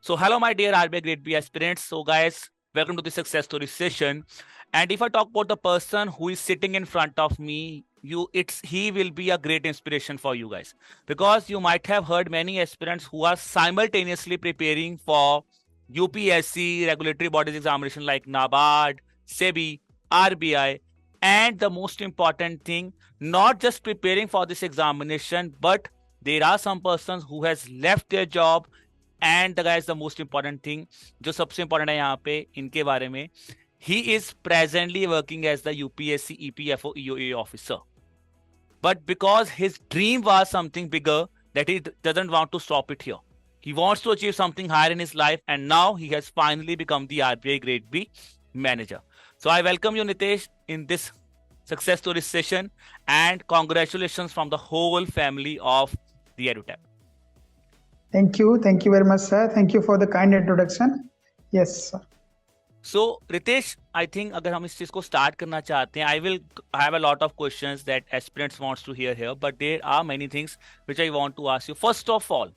So, hello, my dear RBI Grade B aspirants. So, guys, welcome to the success story session. And if I talk about the person who is sitting in front of me, he will be a great inspiration for you guys, because you might have heard many aspirants who are simultaneously preparing for UPSC regulatory bodies examination like NABARD, SEBI, RBI, and the most important thing, not just preparing for this examination, but there are some persons who has left their job. And the guys the most important thing, जो सबसे important है यहाँ पे इनके बारे में, he is presently working as the UPSC EPFO EOA officer, but because his dream was something bigger that he doesn't want to stop it here. He wants to achieve something higher in his life, and now he has finally become the RBI Grade B manager. So I welcome you, Nitesh, in this success story session, and congratulations from the whole family of the EduTap. Thank you very much, sir. Thank you for the kind introduction. Yes, sir. So, Ritesh, I think अगर हम इस चीज को start करना चाहते हैं, I will have a lot of questions that aspirants wants to hear here, but there are many things which I want to ask you. First of all,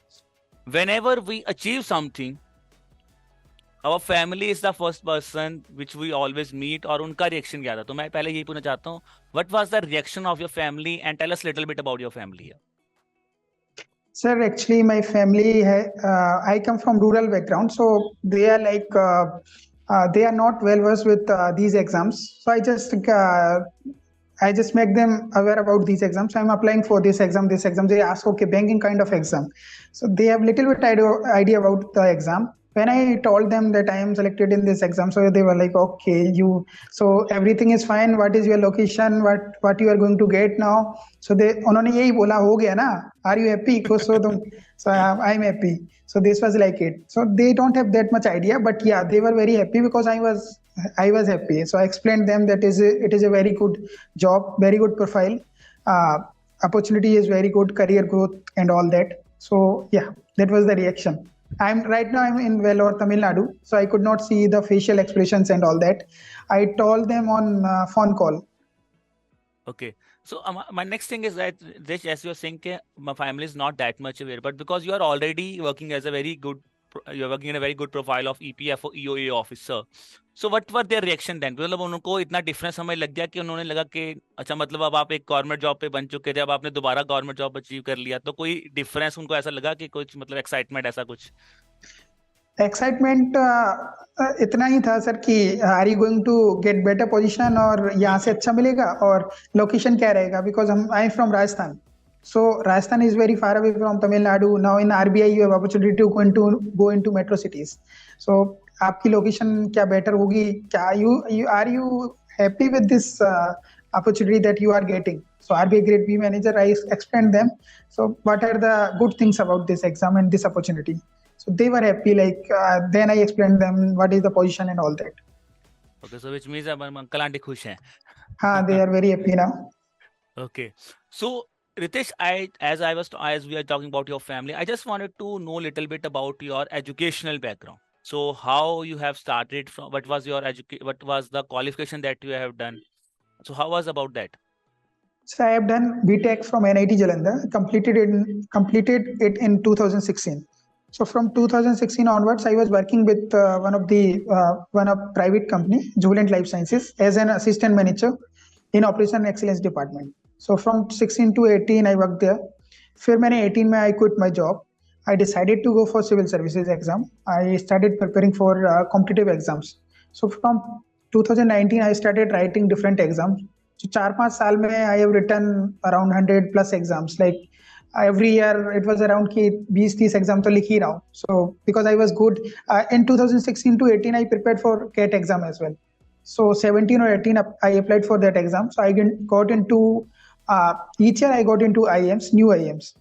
whenever we achieve something, our family is the first person which we always meet, और उनका reaction क्या था? तो मैं पहले यही पूछना चाहता हूँ, what was the reaction of your family, and tell us a little bit about your family here. Sir, actually, my family, I come from rural background, so they are like, they are not well versed with these exams. So I just make them aware about these exams. I'm applying for this exam. They ask, okay, banking kind of exam. So they have little bit idea about the exam. When I told them that I am selected in this exam, so they were like, okay, so everything is fine. What is your location? What you are going to get now? So उन्होंने यही बोला, हो गया ना? Are you happy? So I'm happy. So this was like it. So they don't have that much idea, but yeah, they were very happy because I was happy. So I explained them that it is a very good job, very good profile, opportunity is very good, career growth and all that. So yeah, that was the reaction. I'm in Vellore, Tamil Nadu, so I could not see the facial expressions and all that. I told them on phone call. Okay. So my next thing is that, as you're saying, my family is not that much aware, but because you are already working as you're working in a very good profile of EPFO EOA officer. So what were their reaction then? मतलब उनको इतना difference समझ लग गया कि उन्होंने लगा कि अच्छा, मतलब अब आप एक गवर्नमेंट जॉब पे बन चुके थे, अब आपने दोबारा गवर्नमेंट जॉब अचीव कर लिया, तो कोई डिफरेंस उनको ऐसा लगा कि कुछ मतलब एक्साइटमेंट, ऐसा कुछ? एक्साइटमेंट इतना ही था सर कि are you going to get better position, और यहाँ से अच्छा मिलेगा, और लोकेशन क्या रहेगा, because I am from Rajasthan. So Rajasthan is very far away from Tamil Nadu. Now in RBI you have opportunity to go into metro cities. So आपकी location क्या better होगी? क्या are you happy with this opportunity that you are getting? So RBI Grade B manager, I explained them. So what are the good things about this exam and this opportunity? So they were happy. Like then I explained them what is the position and all that. Okay, so which means uncle aunty खुश हैं. हाँ, they are very happy now. Okay, so Ritesh, as we are talking about your family, I just wanted to know a little bit about your educational background. So how you have started from, what was the qualification that you have done? So how was about that? So I have done BTech from NIT Jalandhar, completed it in 2016. So from 2016 onwards, I was working with one of private company, Jubilant Life Sciences, as an assistant manager in Operation Excellence Department. So from 16 to 18 I worked there. फिर मैंने 18 में I quit my job. I decided to go for civil services exam. I started preparing for competitive exams. So from 2019 I started writing different exams. So 4-5 साल में I have written around 100 plus exams. Like every year it was around 20-30 exam तो लिख ही रहा हूँ. So because I was good in 2016 to 18 I prepared for CAT exam as well. So 17 or 18 I applied for that exam. So I got into each year I got into IIMs, new IIMs.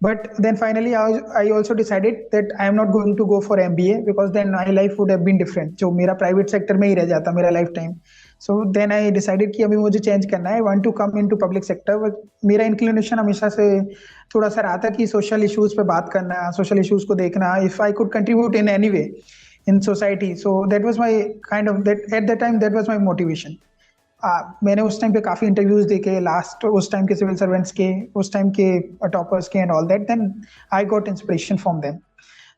But then finally I also decided that I am not going to go for MBA, because then my life would have been different. जो मेरा private sector में ही रह जाता मेरा lifetime. So then I decided कि अभी मुझे change करना है. I want to come into public sector. But मेरा inclination हमेशा से थोड़ा सा रहा था कि social issues पे बात करना, social issues को देखना, if I could contribute in any way in society. So that was my at that time that was my motivation. मैंने उस टाइम पे काफी इंटरव्यूज देखे, लास्ट उस टाइम के सिविल सर्वेंट्स के, उस टाइम के टॉपर्स के and all that. Then I got inspiration from them.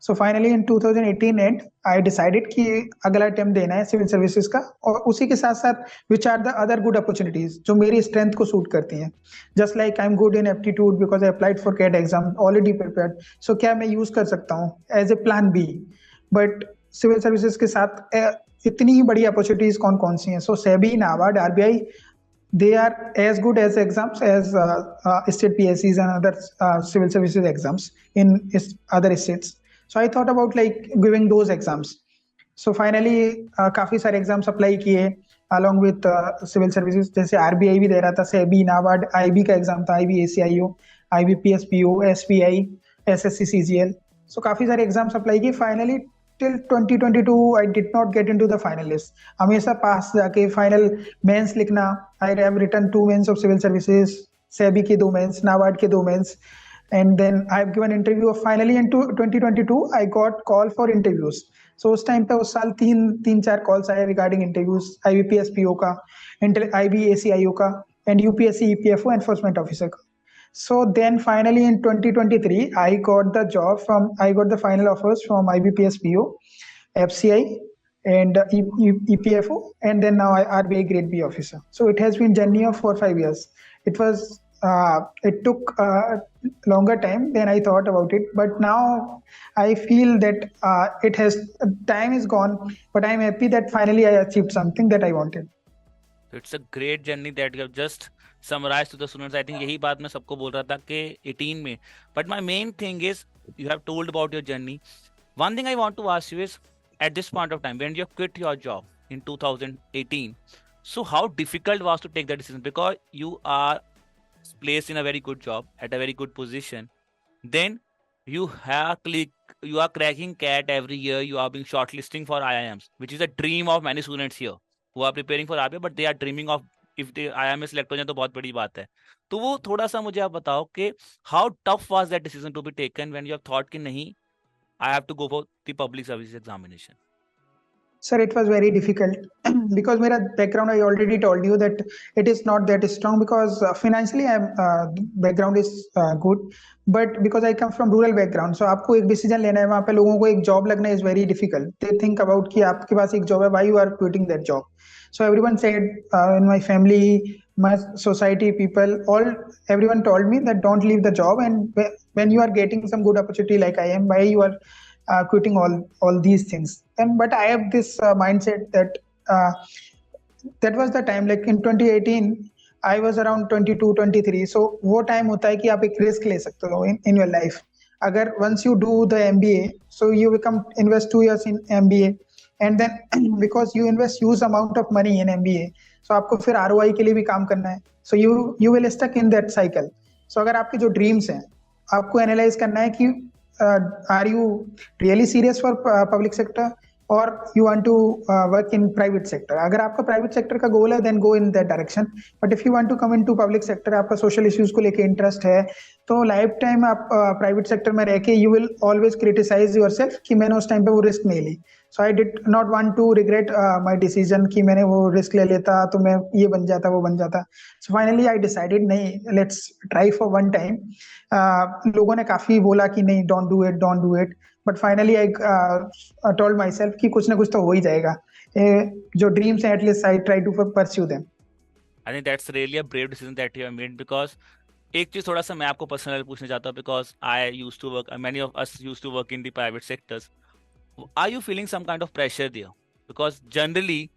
So finally in 2018 and I decided कि अगला अटेम्प्ट देना है सिविल सर्विसेज का, और उसी के साथ साथ which are the other good opportunities जो मेरी स्ट्रेंथ को सूट करती हैं. Just like I am good in aptitude because I applied for CAT exam, already prepared. So क्या मैं यूज कर सकता हूँ as a plan B. But civil services के साथ इतनी ही बड़ी अपॉर्चुनिटीज कौन कौन सी हैं. So SEBI, NABARD, RBI, they are as good as exams as state PSCs and other civil services exams in other states. So I thought about like giving those exams. So finally काफी सारे एग्जाम्स अप्लाई किए along with civil services. जैसे RBI भी दे रहा था, SEBI, NABARD, IB का exam था, IB ACIO, IB PSPO, SBI, SSC CGL. So काफी सारे एग्जाम्स अप्लाई किए. Finally till 2022 I did not get into the final list. हमेशा पास जाके फाइनल मेंस लिखना. I have written 2 mains of civil services, SEBI के 2 mains, NABARD के 2 mains, and then I have given interview. Finally in 2022 I got call for interviews. So उस time पे उस साल 3-4 कॉल्स आए रिगार्डिंग इंटरव्यूज, आईबीपीएसपीओ का, आईबीएसीआईओ का, and UPSC EPFO enforcement officer का. So then finally in 2023, I got the final offers from IBPSPO, FCI, and EPFO, and then now I RBI Grade B officer. So it has been journey of 4-5 years. It took longer time than I thought about it, but now I feel that time is gone, but I'm happy that finally I achieved something that I wanted. So it's a great journey that you have just summarized to the students. I think यही बात मैं सबको बोल रहा था कि 18 में. But my main thing is you have told about your journey. One thing I want to ask you is at this point of time when you quit your job in 2018, so how difficult was to take that decision, because you are placed in a very good job at a very good position, then you are cracking CAT every year, you are being shortlisting for IIMs, which is a dream of many students here who are preparing for RBI, but they are dreaming of if they IIM में select हो जाए तो बहुत बड़ी बात है. तो वो थोड़ा सा मुझे आप बताओ कि how tough was that decision to be taken when you have thought कि नहीं I have to go for the public service examination? Sir, it was very difficult because मेरा background, I already told you that it is not that strong because financially background is good, but because I come from rural background, so आपको एक decision लेना है, वहाँ पे लोगों को एक job लगना is very difficult. They think about कि आपके पास एक job है, why you are quitting that job. So everyone said in my family, my society, people, everyone told me that don't leave the job, and when you are getting some good opportunity like I am, why you are quitting all these things. But I have this mindset that that was the time, like in 2018 I was around 22-23. so वो time होता है कि आप एक risk ले सकते हो in your life. अगर once you do the MBA, so you invest 2 years in MBA, and then because you invest huge amount of money in MBA, so आपको फिर ROI के लिए भी काम करना है. So you will stuck in that cycle. So अगर आपके जो dreams हैं, आपको analyze करना है कि are you really serious for public sector or you want to work in private sector. अगर आपका private sector का goal है, then go in that direction. But if you want to come into public sector, आपका social issues को लेके interest है, तो life time आप प्राइवेट सेक्टर में रह के you will always criticise yourself कि मैंने उस टाइम पे वो रिस्क नहीं ली. So I did not want to regret my decision कि मैंने वो रिस्क ले लेता तो मैं ये बन जाता वो बन जाता. सो फाइनली आई डिसाइडेड नहीं, let's try for one time. लोगों ने काफी बोला कि नहीं, don't do it, but finally I told my self कि कुछ ना कुछ तो हो ही जाएगा. जो ड्रीम्स हैं at least I try to pursue them. I think that's really a brave decision that you have made. Because एक चीज थोड़ा सा मैं आपको पर्सनली पूछना चाहता हूँ, because I used to work, many of us used to work in the private sectors. Are you feeling some kind of pressure there? Because generally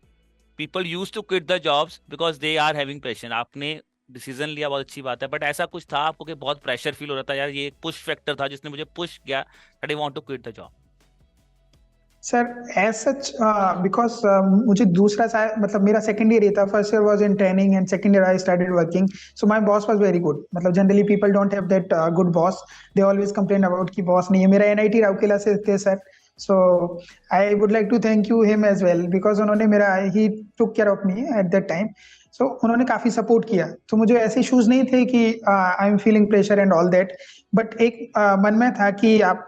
people used to quit the jobs because they are having pressure. आपने decision लिया, बहुत अच्छी बात है, but ऐसा कुछ था आपको कि बहुत प्रेशर फील हो रहा था, यार ये एक पुश फैक्टर था जिसने मुझे पुश किया that I want to quit the job? Sir as such because मुझे दूसरा मतलब मेरा सेकंड ईयर ही था. First year was in training and second year I started working. So my boss was very good. मतलब generally people don't have that good boss, they always complain about कि boss नहीं है. मेरा NIT Rourkela से थे sir. So I would like to thank you him as well because उन्होंने ही took care of me at that time. So उन्होंने काफी सपोर्ट किया. तो मुझे ऐसे इश्यूज नहीं थे कि I am feeling pressure and all that, but एक मन में था कि आप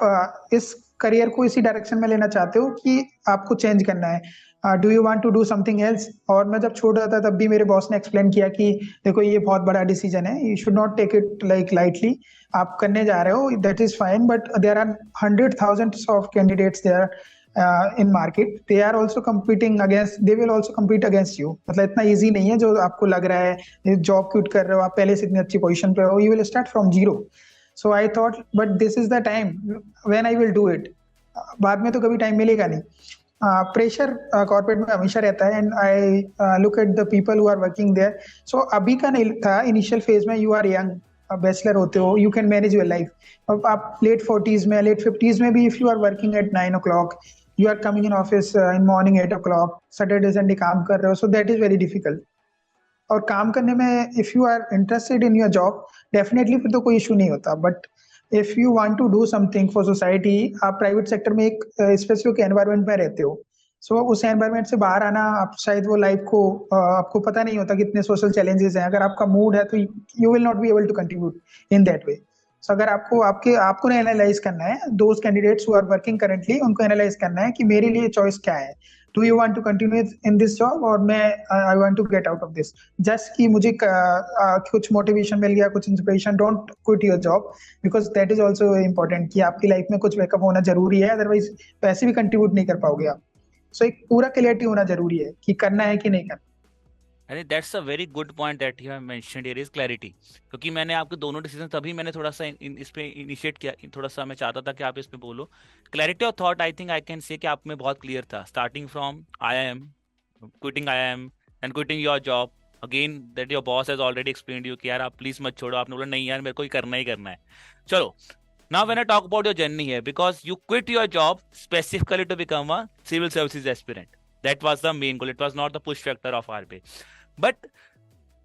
इस करियर को इसी डायरेक्शन में लेना चाहते हो कि आपको चेंज करना है. Do you want to do something else? और मैं जब छोड़ रहा था तब भी मेरे बॉस ने एक्सप्लेन किया कि देखो ये बहुत बड़ा डिसीजन है, you should not take it like lightly, आप करने जा रहे हो, that is fine, but there are 100,000 of candidates there in market, they are also competing against, they will also compete against you. मतलब इतना ईजी नहीं है जो आपको लग रहा है, जॉब क्विट कर रहे हो आप पहले से इतनी अच्छी पोजीशन पे हो, you will start from zero. So I thought but this is the time when I will do it, बाद में तो कभी टाइम मिलेगा नहीं। प्रेशर कॉर्पोरेट में हमेशा रहता है, and I look at the people who are working there. So अभी का नहीं था, इनिशियल फेज में यू आर यंग, बैचलर होते हो, you can manage your life. अब आप लेट 40s में, लेट 50s में भी if you are working at 9 o'clock, you are coming in office in morning 8 o'clock, Saturday Sunday काम कर रहे हो, so that is very difficult. और काम करने में if you are interested in your job, definitely फिर तो कोई इशू नहीं होता। But if you want to do something for society, आप प्राइवेट सेक्टर में एक स्पेसिफिक एनवायरनमेंट में रहते हो, सो उस एनवायरनमेंट से बाहर आना, आप शायद वो लाइफ को आपको पता नहीं होता कितने सोशल चैलेंजेस हैं। अगर आपका मूड है तो you will not be able to contribute in that way. So अगर आपको एनालाइज करना है, those candidates who are working currently, उनको एनालाइज करना है कि मेरे लिए चॉइस क्या है। Do you want to continue in this job, और मैं I want to get out of this, just कि मुझे कुछ मोटिवेशन मिल गया, कुछ inspiration, don't quit your job, because that is also important कि आपकी लाइफ में कुछ बैकअप होना जरूरी है, अदरवाइज पैसे भी कंट्रीब्यूट नहीं कर पाओगे आप। सो एक पूरा क्लियरिटी होना जरूरी है कि करना है कि नहीं करना। I think that's a very good point that you have mentioned here is clarity. क्योंकि मैंने आपके दोनों डिसीजन तभी मैंने थोड़ा सा इस पे इनिशिएट किया, थोड़ा सा मैं चाहता था कि आप इस पे बोलो। Clarity of thought I think I can say कि आप में बहुत क्लियर था, starting from IIM, quitting IIM and quitting your job again, that your boss has already explained you कि यार आप प्लीज मत छोड़ो, आपने बोला नहीं यार मेरे को ही करना है। चलो, now when I talk about your journey here, because you quit your job specifically to become a civil services aspirant, that was the main goal, it was not the push factor of RBI. But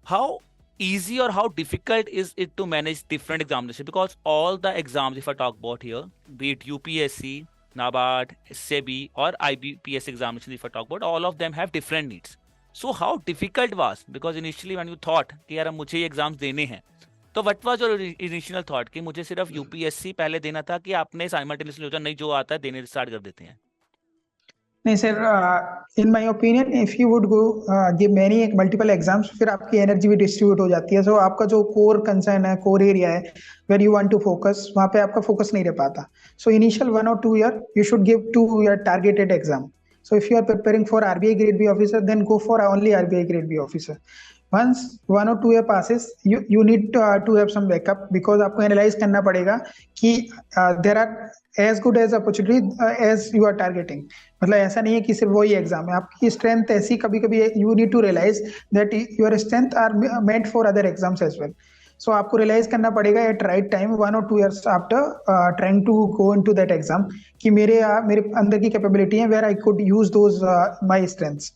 how easy or how difficult is it to manage different examinations? Because all the exams, if I talk about here, be it UPSC, NABARD, SEBI or IBPS examinations, if I talk about, all of them have different needs. So how difficult was, because initially when you thought कि यार मुझे ये exams देने हैं, तो what was your initial thought कि मुझे सिर्फ यूपीएससी पहले देना था, कि आपने साइमल्टेनियसली सोचा नहीं जो आता है देने स्टार्ट कर देते हैं? नहीं sir, in my opinion if you would go give many multiple exams, फिर आपकी एनर्जी भी डिस्ट्रीब्यूट हो जाती है। सो आपका जो कोर कंसर्न है, कोर एरिया है, where you want to focus, वहां पे आपका फोकस नहीं रह पाता। So initial 1 or 2 year you should give to your targeted exam. So if you are preparing for RBI grade B officer, then go for only RBI grade B officer. Once 1 or 2 year passes, you need to have some backup, because आपको analyse करना पड़ेगा कि there are as good as opportunity as you are targeting। मतलब ऐसा नहीं है कि सिर्फ वही एग्जाम है, आपकी स्ट्रेंथ ऐसी कभी कभी you need to realise that your strength are meant for other exams as well. So आपको रियलाइज करना पड़ेगा at right time, 1 or 2 years after trying to go into that exam, कि मेरे अंदर की कैपेबिलिटी है, where I could use those my strengths.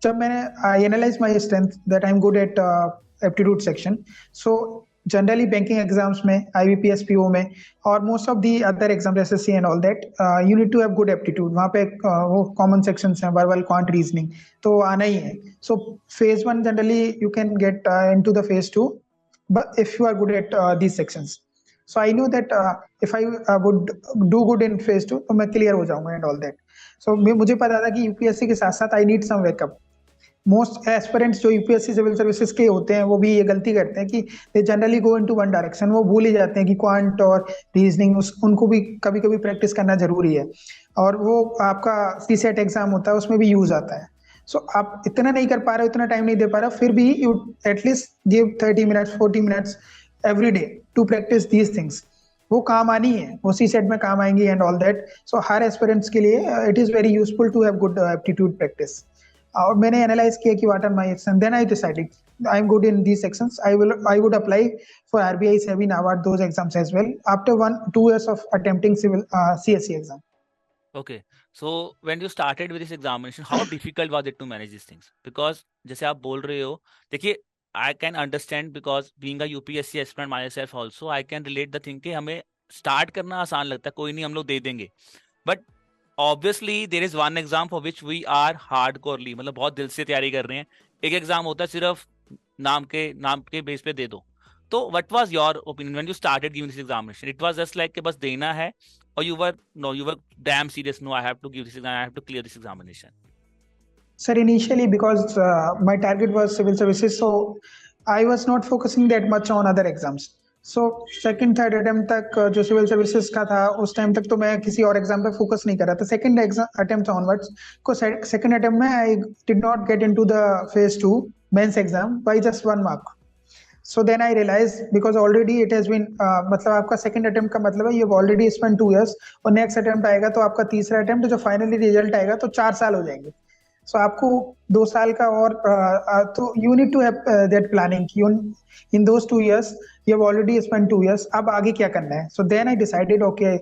जब मैंने I analyse my strength that I am good at aptitude section, so generally banking exams में, IBPS PO में, और most of the other exams SSC and all that, you need to have good aptitude. वहाँ पे वो common sections हैं, verbal, quant, reasoning, तो आना ही है। So phase 1 generally you can get into the phase 2, but if you are good at these sections. So I know that if I would do good in phase 2, तो मैं clear हो जाऊंगा and all that. So मुझे पता था कि UPSC के साथ साथ I need some backup. Most aspirants जो यूपीएससी सिविल सर्विसेज के होते हैं, वो भी ये गलती करते हैं कि they generally go into one direction. वो भूल ही जाते हैं कि क्वांट और रीजनिंग उनको भी कभी कभी प्रैक्टिस करना जरूरी है, और वो आपका CSET एग्जाम होता है उसमें भी यूज आता है। सो आप इतना नहीं कर पा रहे हो, इतना टाइम नहीं दे पा रहे हो, फिर भी you at least give 30 minutes 40 minutes every day to practice these things. वो काम आनी है, वो CSET में काम आएंगी एंड ऑल दैट। सो हर एस्पिरेंट्स के लिए it is very useful to have good aptitude practice. और मैंने एनालाइज किया कि what are my action, then I decided I am good in these sections, I would apply for RBI, SEBI, NABARD, those exams as well after 1-2 years of attempting civil CSE exam. Okay, so when you started with this examination, how difficult was it to manage these things? Because जैसे आप बोल रहे हो, देखिए I can understand, because being a UPSC aspirant myself also, I can relate the thing कि हमें start करना आसान लगता है, कोई नहीं हम लोग दे देंगे, but obviously there is one exam for which we are hardcorely, मतलब बहुत दिल से तैयारी कर रहे हैं। एक एग्जाम होता है सिर्फ नाम के बेस पे दे दो। तो what was your opinion when you started giving this examination? It was just like कि बस देना है, और you were damn serious, no I have to give this exam, I have to clear this examination? Sir, initially because my target was civil services, so I was not focusing that much on other exams. So second third attempt तक जो civil services का था उस time तक तो मैं किसी और एग्जाम पे फोकस नहीं कर रहा था. सेकंड एग्जाम अटेम्प्ट ऑनवर्ड्स को सेकंड अटेम्प्ट में I did not get into the phase 2 mains exam by just 1 mark. So then I realized because already it has been मतलब आपका सेकंड अटेम्प्ट का मतलब है you have already spent 2 years और next attempt आएगा तो आपका तीसरा अटेम्प्ट जो फाइनली रिजल्ट आएगा तो 4 साल हो जाएंगे. सो आपको 2 साल का और तो you need to have that planning you in those 2 years you have already spent 2 years. अब आगे क्या करना है. So then I decided okay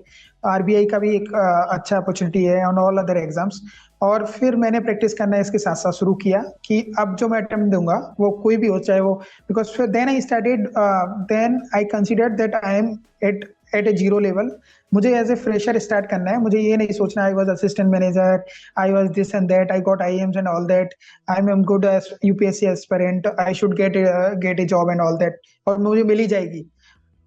RBI का भी एक अच्छा अपॉर्चुनिटी है ऑन ऑल अदर एग्जाम्स. और फिर मैंने प्रैक्टिस करना इसके साथ साथ शुरू किया कि अब जो मैं अटेम्प्ट दूंगा वो कोई भी हो चाहे वो बिकॉज फिर then I started then I considered that I am at a zero level. मुझे एज ए फ्रेशर स्टार्ट करना है. मुझे ये नहीं सोचना I was assistant manager I was this and that I got IIMs and all that I am good as UPSC aspirant I should get a job and all that और मुझे मिल ही जाएगी.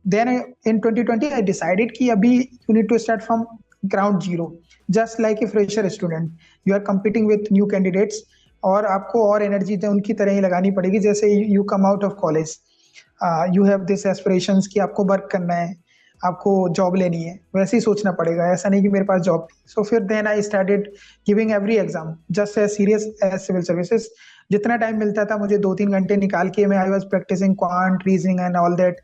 Then in 2020 I decided कि अभी you need to start from ground zero just like a fresher student. You are competing with new candidates और आपको और energy उनकी तरह ही लगानी पड़ेगी जैसे you come out of college. You have this aspirations कि आपको वर्क करना है आपको जॉब लेनी है वैसे ही सोचना पड़ेगा. ऐसा नहीं कि मेरे पास जॉब. सो फिर then I started giving every exam just as serious as civil services. जितना टाइम मिलता था मुझे 2-3 घंटे निकाल के मैं I was practising quant reasoning and all that.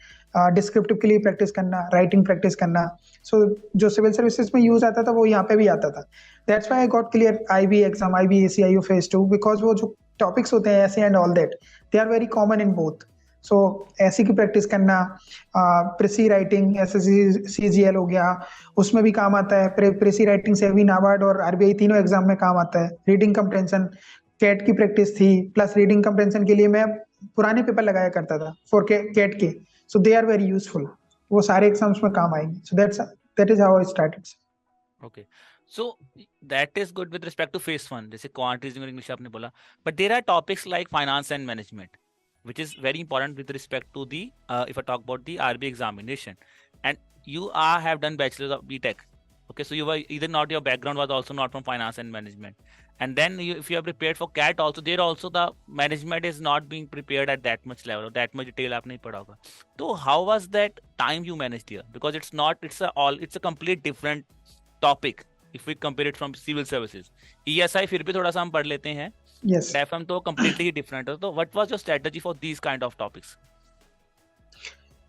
Descriptive के लिए प्रैक्टिस करना राइटिंग प्रैक्टिस करना. सो जो सिविल सर्विसेज में यूज आता था वो यहाँ पे भी आता था. That's why I got clear IB exam IB ACIO phase 2 because वो जो टॉपिक्स होते हैं ऐसे and all that they are very common in both. So ऐसी की प्रैक्टिस करना प्रेसी राइटिंग एसएससी हो गया उसमें भी काम आता है. प्रेसी राइटिंग से भी नाबार्ड और आरबीआई तीनों एग्जाम में काम आता है. रीडिंग कंप्रेंशन कैट की प्रैक्टिस थी प्लस रीडिंग कंप्रेंशन के लिए मैं पुराने पेपर लगाया करता था फॉर कैट के. सो दे आर वेरी यूजफुल. वो सारे एग्जाम्स में काम आएंगे. सो that is how I started. Okay. So that is good with respect to phase 1. जैसे quant reasoning और English आपने बोला. But there are topics like finance and management, which is very important with respect to the if I talk about the RBI examination. And you have done bachelor's of BTech. Okay, so you were either not, your background was also not from finance and management. And then if you are prepared for CAT also, there also the management is not being prepared at that much level or that much detail आपने पढ़ा होगा. So how was that time you managed here? Because it's a complete different topic if we compare it from civil services. ESI फिर भी थोड़ा सा हम पढ़ लेते हैं. Yes. FM तो completely different है. तो what was your strategy for these kind of topics?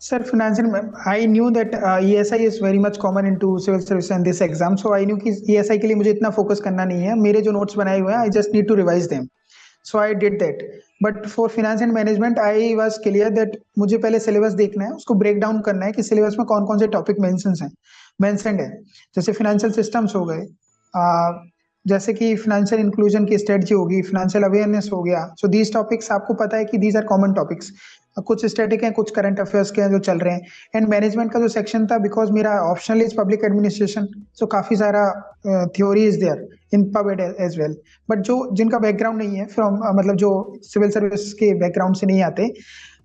Sir, financial, I knew that ESI is very much common into civil service and this exam. So I knew कि ESI के लिए मुझे इतना focus करना नहीं है. मेरे जो notes बनाए हुए हैं, I just need to revise them. So I did that. But for finance and management, I was clear that मुझे पहले syllabus देखना है, उसको break down करना है कि syllabus में कौन-कौन से topic mentioned है. जैसे financial systems हो गए, जैसे कि financial inclusion की strategy होगी, financial awareness हो गया. So these topics आपको पता है कि these are common topics. कुछ स्टैटिक हैं कुछ करंट अफेयर्स के हैं जो चल रहे हैं. एंड मैनेजमेंट का जो सेक्शन था बिकॉज मेरा optional is public administration so काफी सारा theory is there in pub as well. But जो जिनका बैकग्राउंड नहीं है फ्रॉम मतलब जो सिविल सर्विस के बैकग्राउंड से नहीं आते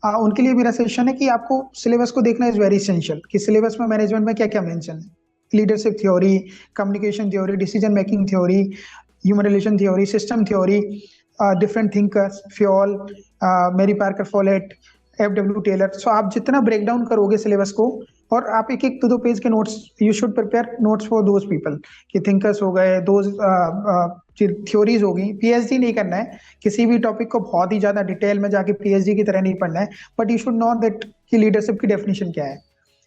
उनके लिए मेरा सजेशन है कि आपको सिलेबस को देखना इज वेरी एसेंशियल कि सिलेबस में मैनेजमेंट में क्या क्या मेंशन है. Leadership theory, communication theory, decision making theory, human relation theory, system theory, different thinkers, Fayol, Mary Parker Follett, FW Taylor. So आप जितना ब्रेक डाउन करोगे सिलेबस को और आप एक 2 पेज के notes you should prepare notes for those people कि thinkers हो गए दोज थ्योरीज होगी. पीएचडी नहीं करना है किसी भी टॉपिक को बहुत ही ज्यादा डिटेल में जाके पीएचडी की तरह नहीं पढ़ना है. But you should know that कि लीडरशिप की डेफिनेशन क्या है.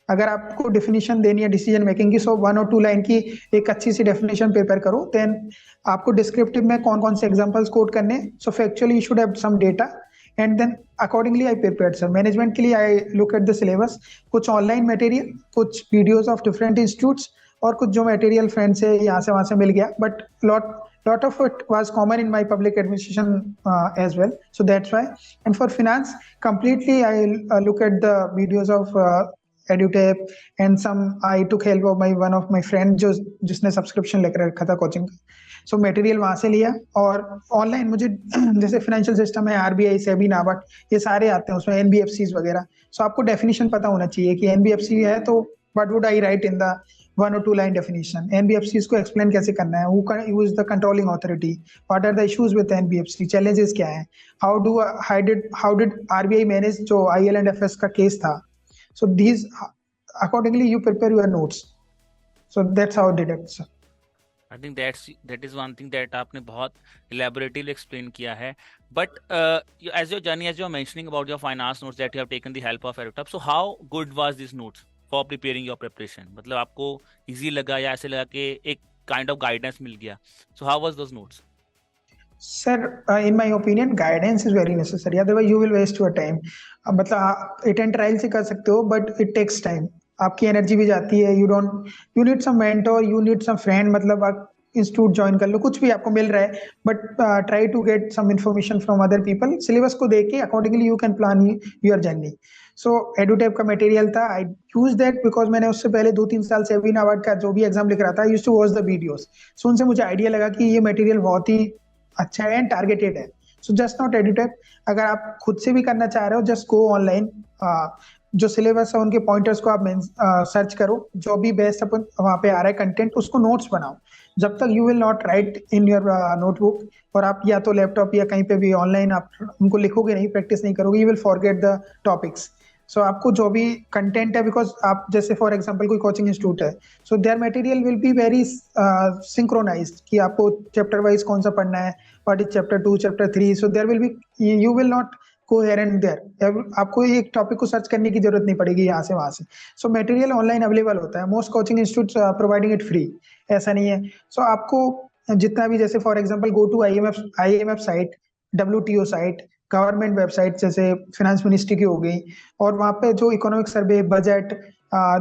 अगर आपको डेफिनेशन देनी है डिसीजन मेकिंग की 1 और 2 लाइन की एक अच्छी सी डेफिनेशन प्रिपेयर करो. देन आपको डिस्क्रिप्टिव में कौन-कौन से एग्जांपल्स कोट करने. So factually you should have some data and then accordingly I prepared. Sir management के लिए I look at the syllabus, कुछ ऑनलाइन मटेरियल, कुछ वीडियोस ऑफ डिफरेंट इंस्टीट्यूट्स और कुछ जो मटेरियल फ्रेंड से यहाँ से वहाँ से मिल गया. But lot of it was common in my public administration as well. So that's why. And for finance, completely I look at the videos of EduTap and I took help of one of my friend जिसने subscription लेकर रखा था coaching का. So material वहां से लिया और online मुझे जैसे फाइनेंशियल सिस्टम है आरबीआई सेबी नाबार्ड ये सारे आते हैं उसमें एनबीएफसीज वगैरह. सो आपको डेफिनेशन पता होना चाहिए कि एनबीएफसी है तो what would I right in the 1 or 2 line definition, NBFCs को explain कैसे करना है, who is the controlling authority, what are the issues with NBFC, challenges क्या है, how did RBI manage जो IL and FS का case था. So these accordingly you prepare your notes. So that's how I did it, sir. I think that is one thing that आपने बहुत elaboratively explain किया है. But as your journey, as you are mentioning about your finance notes that you have taken the help of Aerotab, so how good was these notes for preparing your preparation? मतलब आपको easy लगा या ऐसे लगा कि एक kind of guidance मिल गया? So how was those notes? Sir, in my opinion, guidance is very necessary. Otherwise, you will waste your time. मतलब आप attempt trial से कर सकते हो, but it takes time. आपकी एनर्जी भी जाती है. You need some mentor, you need some friend. मतलब आप इंस्टीट्यूट ज्वाइन कर लो, कुछ भी आपको मिल रहा है, but try to get some information from other people. Syllabus को देख के accordingly you can plan your journey. So Edutap का मटेरियल था, आई यूज दैट बिकॉज मैंने उससे पहले 2-3 साल सेविन अवार्ड का जो भी एग्जाम लिख रहा था, use to watch the videos. So उनसे मुझे आइडिया लगा कि ये मटेरियल बहुत ही अच्छा है एंड टारगेटेड है. So just not Edutap. अगर आप खुद से भी करना चाह रहे हो, जस्ट गो ऑनलाइन. जो सिलेबस है उनके पॉइंटर्स को आप सर्च करो, जो भी बेस्ट अपन वहाँ पे आ रहा है कंटेंट, उसको नोट्स बनाओ. जब तक you will not right in your notebook, और आप या तो लैपटॉप या कहीं पे भी ऑनलाइन आप उनको लिखोगे नहीं, प्रैक्टिस नहीं करोगे, you will forget the topics. So आपको जो भी कंटेंट है, बिकॉज आप जैसे फॉर एग्जांपल कोई कोचिंग इंस्टीट्यूट है, so their material will be very synchronised कि आपको चैप्टर वाइज कौन सा पढ़ना है, what is chapter 2, chapter 3. So there will be, you will not coherent there. आपको एक टॉपिक को सर्च करने की जरूरत नहीं पड़ेगी यहाँ से वहां से. सो मटेरियल ऑनलाइन अवेलेबल होता है. Most coaching institute providing it free, ऐसा नहीं है. सो आपको जितना भी, जैसे for example go to IMF site, WTO site, government website जैसे फाइनेंस मिनिस्ट्री की हो गई, और वहाँ पे जो इकोनॉमिक सर्वे, बजट,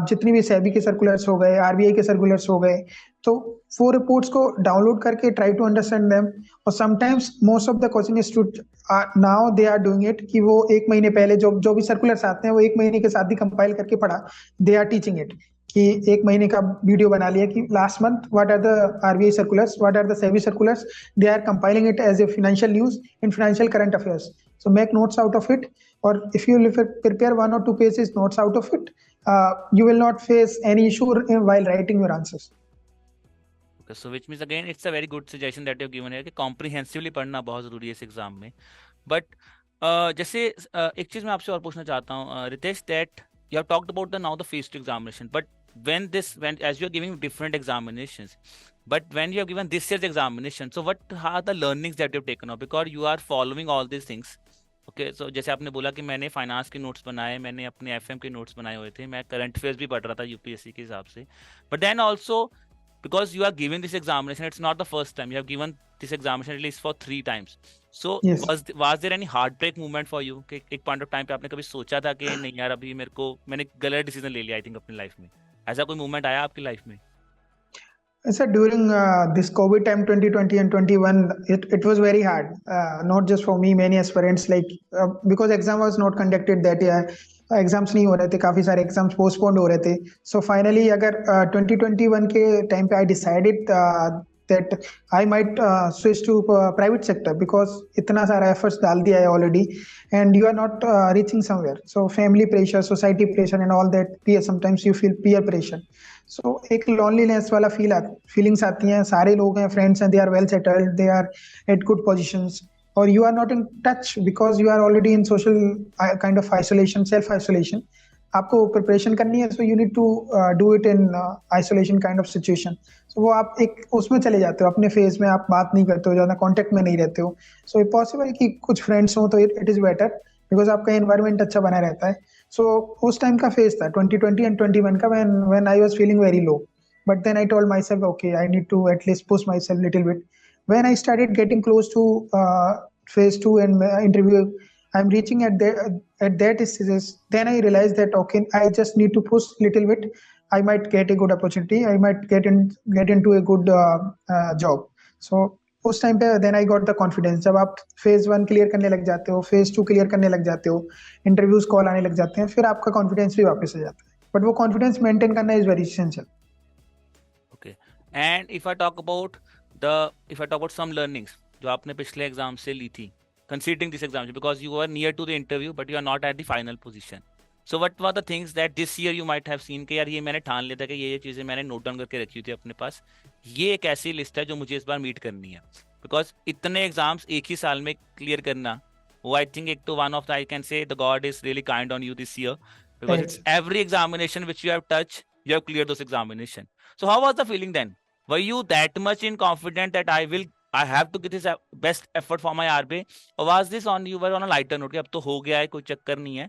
जितनी भी सेबी के सर्कुलर्स हो गए, RBI के सर्कुलर्स हो गए, तो वो रिपोर्ट्स को डाउनलोड करके ट्राई टू अंडरस्टैंड देम. और sometimes most of the coaching institute now they are doing it कि वो एक महीने पहले जो भी सर्कुलर्स आते हैं वो एक महीने के साथ ही कंपाइल करके पढ़ा. दे आर टीचिंग इट कि एक महीने का वीडियो बना लिया कि last month what are the RBI circulars, what are the SEBI circulars, they are compiling it as a financial news in financial current affairs. So make notes out of it, और if you prepare 1 or 2 pages notes out of it, you will not face any issue while writing your answers. Okay, so which means again it's a very good suggestion that you have given here कि comprehensively पढ़ना बहुत जरूरी है इस exam में. But जैसे एक चीज मैं आपसे और पूछना चाहता हूँ Ritesh, that you have talked about the now the phase 2 examination, but when as you are giving different examinations, but when you have given this year's examination, so what are the learnings that you have taken up, because you are following all these things. Okay, so जैसे आपने बोला कि मैंने finance के notes बनाए, मैंने अपने FM के नोट्स बनाए हुए थे, मैं करंट अफेयर्स भी पढ़ रहा था UPSC के हिसाब से, but then also because you are giving this examination, it's not the first time you have given this examination, at least for 3 times. So Yes. was there any heartbreak moment for you कि एक point of time पे आपने कभी सोचा था कि नहीं यार अभी मैंने गलत डिसीजन ले लिया आई थिंक अपनी लाइफ में? ऐसा कोई मोमेंट आया आपकी लाइफ में? Sir, during this COVID time 2020 and 21, it was very hard, not just for me, many aspirants, like because exam was not conducted that year. Exams नहीं हो रहे थे, काफी सारे एग्जाम्स पोस्टपोन्ड हो रहे थे. सो फाइनली अगर 2021 के टाइम पे I decided that I might switch to private sector because इतना सारा efforts डाल दिया है already and you are not reaching somewhere. So family pressure, society pressure and all that, sometimes you feel peer pressure. So एक loneliness वाला feelings आती हैं. सारे लोग हैं, friends हैं, they are well settled, they are at good positions, or you are not in touch because you are already in social kind of isolation, self isolation. आपको preparation करनी है, so you need to do it in isolation kind of situation. So वो आप एक उसमें चले जाते हो, अपने फेज में आप बात नहीं करते हो, ज़्यादा कांटेक्ट में नहीं रहते हो. सो इट पॉसिबल कि कुछ फ्रेंड्स हो तो इट इज़ बेटर बिकॉज आपका एनवायरनमेंट अच्छा बना रहता है. सो उस टाइम का फेज था 2020 and 21 का, when I was feeling very low. But then I told myself, okay, I need to at least push myself a little bit. When I started getting close to phase 2 and interview, I'm reaching at that stage, then I realized that okay, I just need to push little bit. I might get a good opportunity. I might get into a good job. So उस time पे then I got the confidence. जब आप phase 1 clear करने लग जाते हो, phase 2 clear करने लग जाते हो, इंटरव्यूज कॉल आने लग जाते हैं, फिर आपका कॉन्फिडेंस भी वापस आ जाता है. बट वो कॉन्फिडेंस मेंटेन करना is very essential. Okay, and if I talk about some learnings जो आपने पिछले एग्जाम से ली थी, considering this exam, because you are near to the interview but you are not at the final position, So what were the things that this year you might have seen कि यार ये मैंने ठान लिया था कि ये चीज़ें मैंने नोट डाउन करके रखी थी अपने पास, ये एक ऐसी लिस्ट है जो मुझे इस बार मीट करनी है, बिकॉज इतने एग्जाम्स एक ही साल में क्लियर करना, वो आई थिंक एक तो one of the I can say the God is really kind on you this year, because Right. It's every examination which you have touch, you have cleared those examination. So how was the feeling then? Were you that much in confident that I have to give this best effort for my RBI, or was this on you were on a lighter note कि अब तो हो गया है, कोई चक्कर नहीं है,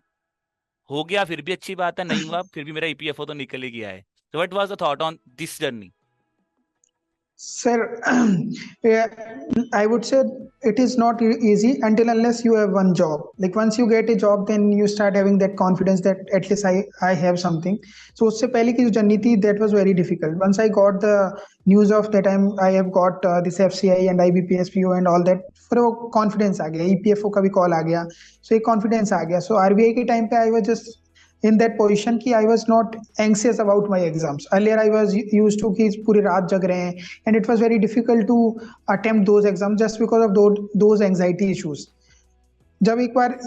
हो गया फिर भी अच्छी बात है, नहीं हुआ फिर भी मेरा EPFO तो निकल ही गया है. So what was the thought on this journey? Sir, yeah, I would say it is not easy until unless you have one job. Like once you get a job, then you start having that confidence that at least I have something. So उससे पहले की जो journey थी, that was very difficult. Once I got the news of that I have got this FCI and IBPSPO and all that, फिर वो confidence आ गया, EPFO का भी call आ गया, so एक confidence आ गया. So RBI के time पे I was just in that position कि I was not anxious about my exams. Earlier I was used to कि पूरी रात जग रहे हैं, and it was very difficult to attempt those exams just because of those anxiety issues. जब एक बार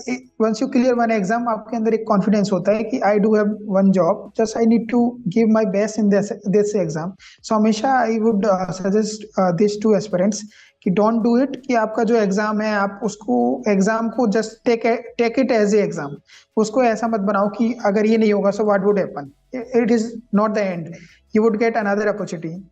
once you clear one exam, आपके अंदर एक confidence होता है कि I do have one job, just I need to give my best in this exam. So हमेशा I would suggest this to aspirants कि don't do it कि आपका जो एग्जाम है आप उसको एग्जाम को just take it as a exam, उसको ऐसा मत बनाओ कि अगर ये नहीं होगा so what would happen, it is not the end, you would get another opportunity.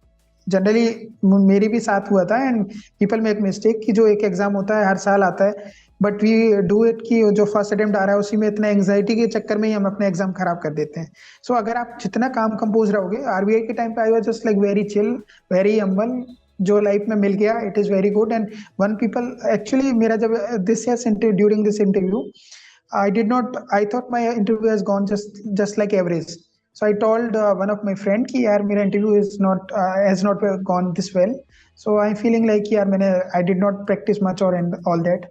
Generally मेरी भी साथ हुआ था एंड पीपल मेक मिस्टेक कि जो एक एग्जाम होता है हर साल आता है, बट वी डू इट कि जो फर्स्ट अटेम्प्ट आ रहा है उसी में इतना एंग्जाइटी के चक्कर में ही हम अपने एग्जाम खराब कर देते हैं. सो अगर आप जितना काम कंपोज रहोगे, आरबीआई के टाइम पे I was just like very chill, very humble, जो लाइफ में मिल गया it is very good. And one people actually मेरा जब this year during this interview I thought my interview has gone just like average. So I told one of my friend कि यार मेरा interview has not gone this well. So I'm feeling like यार I did not practice much or and all that.